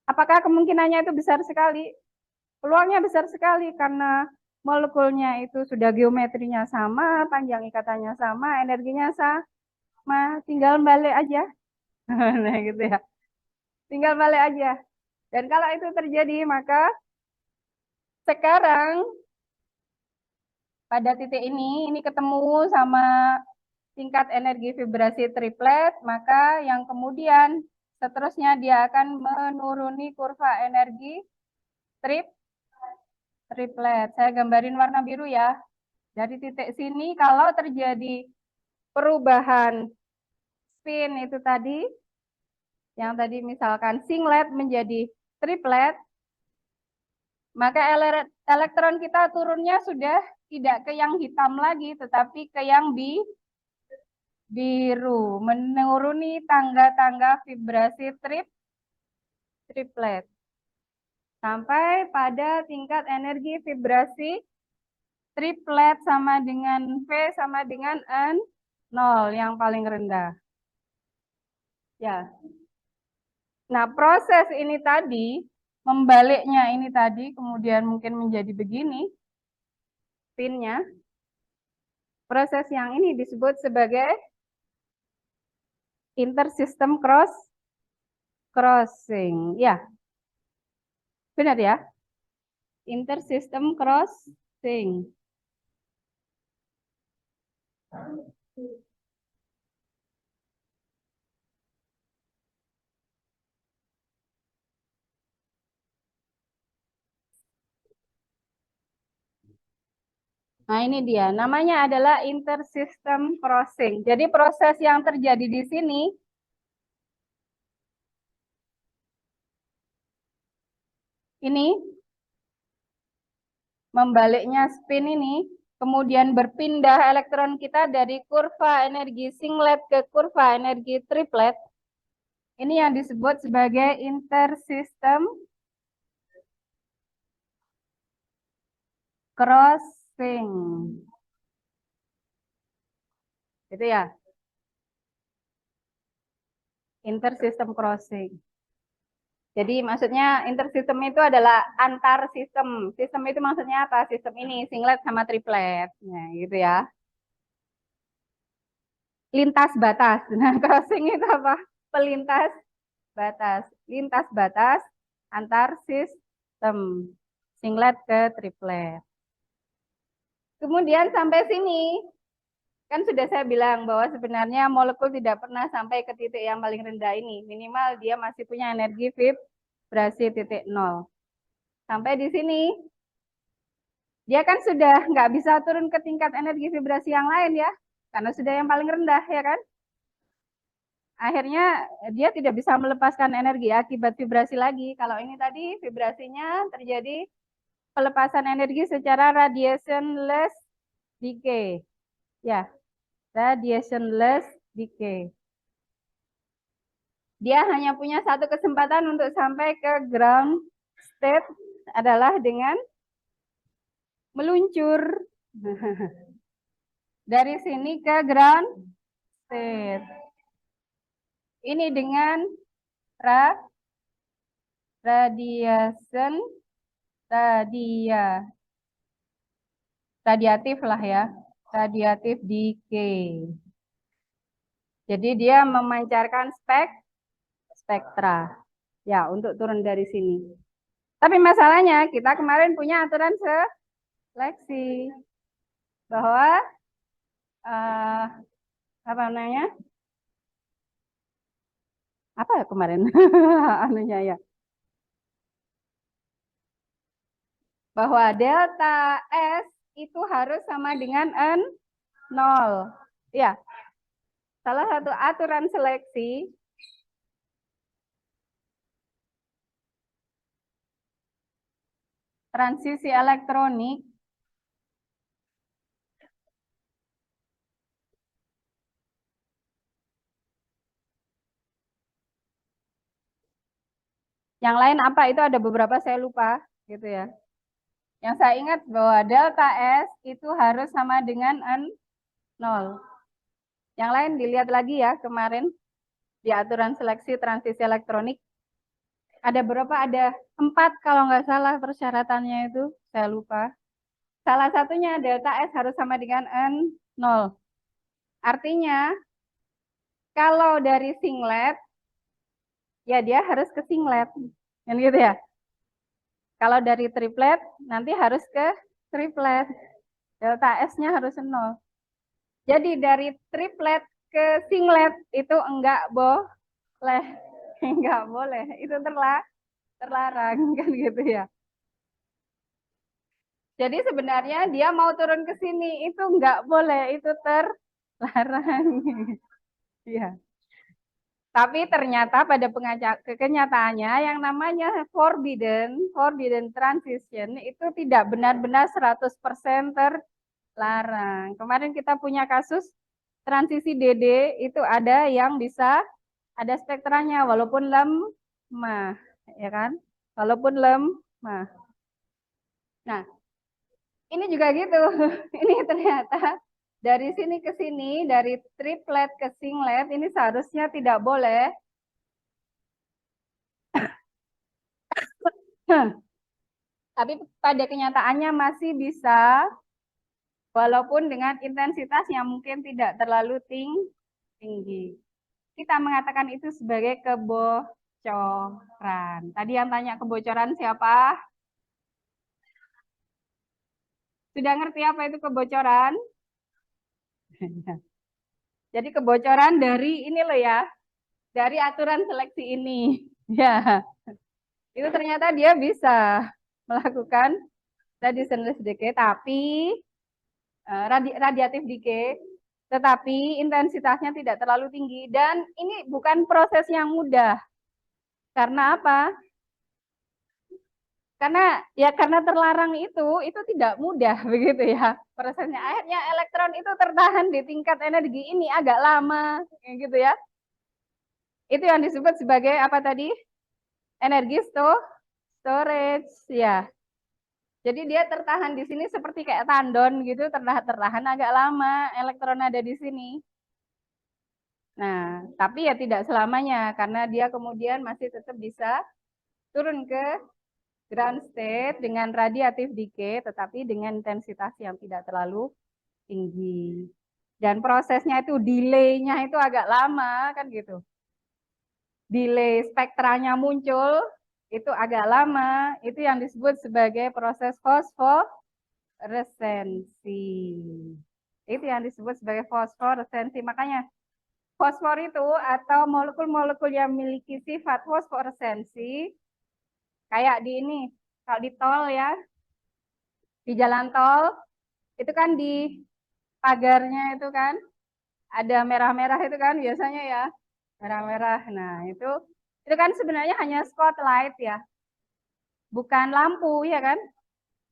Apakah kemungkinannya itu besar sekali? Peluangnya besar sekali karena molekulnya itu sudah geometrinya sama, panjang ikatannya sama, energinya sama, tinggal balik aja. Nah, gitu ya. Tinggal balik aja. Dan kalau itu terjadi, maka sekarang pada titik ini ketemu sama tingkat energi vibrasi triplet, maka yang kemudian seterusnya dia akan menuruni kurva energi triplet. Saya gambarin warna biru ya. Dari titik sini kalau terjadi perubahan spin itu tadi, yang tadi misalkan singlet menjadi triplet, maka elektron kita turunnya sudah tidak ke yang hitam lagi, tetapi ke yang biru, menuruni tangga-tangga vibrasi triplet. Sampai pada tingkat energi vibrasi triplet sama dengan V sama dengan N0 yang paling rendah. Ya. Nah, proses ini tadi, membaliknya ini tadi, kemudian mungkin menjadi begini, spinnya. Proses yang ini disebut sebagai intersystem crossing. Ya, benar ya? Intersystem crossing. Nah, ini dia. Namanya adalah intersystem crossing. Jadi proses yang terjadi di sini ini membaliknya spin ini, kemudian berpindah elektron kita dari kurva energi singlet ke kurva energi triplet. Ini yang disebut sebagai intersystem crossing. crossing. Gitu ya. Intersystem crossing. Jadi maksudnya intersystem itu adalah antar sistem. Sistem itu maksudnya apa? Sistem ini singlet sama triplet. Nah, gitu ya. Lintas batas. Nah, crossing itu apa? Pelintas batas. Lintas batas antar sistem. Singlet ke triplet. Kemudian sampai sini. Kan sudah saya bilang bahwa sebenarnya molekul tidak pernah sampai ke titik yang paling rendah ini. Minimal dia masih punya energi vibrasi titik nol. Sampai di sini, dia kan sudah nggak bisa turun ke tingkat energi vibrasi yang lain ya. Karena sudah yang paling rendah ya kan. Akhirnya dia tidak bisa melepaskan energi akibat vibrasi lagi. Kalau ini tadi vibrasinya terjadi pelepasan energi secara radiationless decay. Ya, radiationless decay. Dia hanya punya satu kesempatan untuk sampai ke ground state adalah dengan meluncur dari sini ke ground state. Ini dengan radiatif lah ya, radiatif decay. Jadi dia memancarkan spektra ya untuk turun dari sini. Tapi masalahnya kita kemarin punya aturan seleksi bahwa apa namanya? Apa ya kemarin anunya ya? Bahwa delta S itu harus sama dengan N0. Ya. Salah satu aturan seleksi transisi elektronik yang lain apa itu ada beberapa saya lupa gitu ya. Yang saya ingat bahwa delta S itu harus sama dengan N0. Yang lain dilihat lagi ya kemarin di aturan seleksi transisi elektronik. Ada berapa? Ada 4 kalau nggak salah persyaratannya itu. Saya lupa. Salah satunya delta S harus sama dengan N0. Artinya kalau dari singlet, ya dia harus ke singlet. Kan gitu ya. Kalau dari triplet, nanti harus ke triplet. Delta S-nya harus 0. Jadi dari triplet ke singlet itu enggak boleh. Enggak boleh. Itu terlarang kan gitu ya. Jadi sebenarnya dia mau turun ke sini itu enggak boleh. Itu terlarang. Ya. Tapi ternyata pada kenyataannya yang namanya forbidden transition itu tidak benar-benar 100% terlarang. Kemarin kita punya kasus transisi DD itu ada yang bisa ada spektranya walaupun lemah, ya kan? Walaupun lemah. Nah, ini juga gitu. Ini ternyata dari sini ke sini, dari triplet ke singlet, ini seharusnya tidak boleh. Tapi pada kenyataannya masih bisa, walaupun dengan intensitas yang mungkin tidak terlalu tinggi. Kita mengatakan itu sebagai kebocoran. Tadi yang tanya kebocoran siapa? Sudah ngerti apa itu kebocoran? Jadi kebocoran dari ini loh ya, dari aturan seleksi ini. Ya, itu ternyata dia bisa melakukan radiationless decay, tapi radiatif decay, tetapi intensitasnya tidak terlalu tinggi. Dan ini bukan proses yang mudah. Karena apa? Karena terlarang itu tidak mudah begitu ya prosesnya. Akhirnya elektron itu tertahan di tingkat energi ini agak lama, gitu ya. Itu yang disebut sebagai apa tadi? Energi storage, ya. Jadi dia tertahan di sini seperti kayak tandon gitu, tertahan agak lama elektron ada di sini. Nah, tapi ya tidak selamanya karena dia kemudian masih tetap bisa turun ke ground state dengan radiatif decay, tetapi dengan intensitas yang tidak terlalu tinggi. Dan prosesnya itu delay-nya itu agak lama kan gitu. Delay spektranya muncul itu agak lama, itu yang disebut sebagai proses fosforesensi. Itu yang disebut sebagai fosforesensi. Makanya fosfor itu atau molekul-molekul yang memiliki sifat fosforesensi kayak di ini, kalau di tol ya, di jalan tol itu kan di pagarnya itu kan ada merah-merah itu kan biasanya ya, merah-merah. Nah, itu kan sebenarnya hanya spotlight ya, bukan lampu ya kan.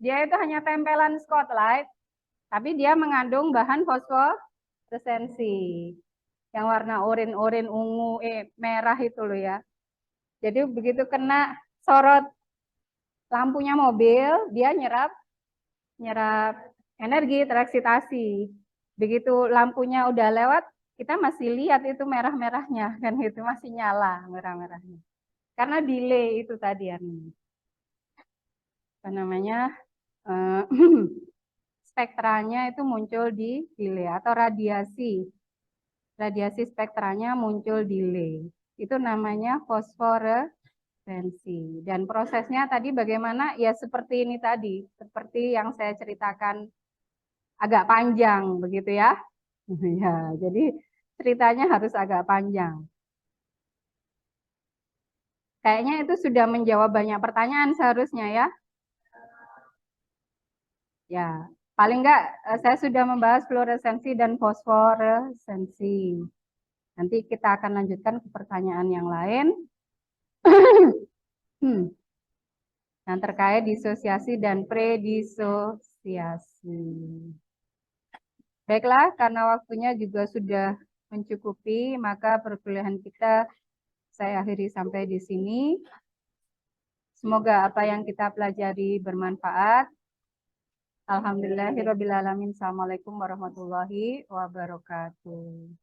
Dia itu hanya tempelan spotlight, tapi dia mengandung bahan fosforesensi yang warna oranye, ungu, merah itu loh ya. Jadi begitu kena sorot lampunya mobil, dia nyerap energi, tereksitasi. Begitu lampunya udah lewat, kita masih lihat itu merah-merahnya kan gitu, masih nyala merah-merahnya. Karena delay itu tadi ya. Apa namanya? eh, spektranya itu muncul di delay atau radiasi. Radiasi spektranya muncul delay. Itu namanya fosforesensi. Dan prosesnya tadi bagaimana? Ya seperti ini tadi, seperti yang saya ceritakan agak panjang begitu ya. Ya, jadi ceritanya harus agak panjang. Kayaknya itu sudah menjawab banyak pertanyaan seharusnya ya. Ya, paling enggak saya sudah membahas fluoresensi dan fosforesensi. Nanti kita akan lanjutkan ke pertanyaan yang lain. Yang terkait disosiasi dan predisosiasi. Baiklah, karena waktunya juga sudah mencukupi, maka perkuliahan kita saya akhiri sampai di sini. Semoga apa yang kita pelajari bermanfaat. Alhamdulillahirrabbilalamin. Assalamualaikum warahmatullahi wabarakatuh.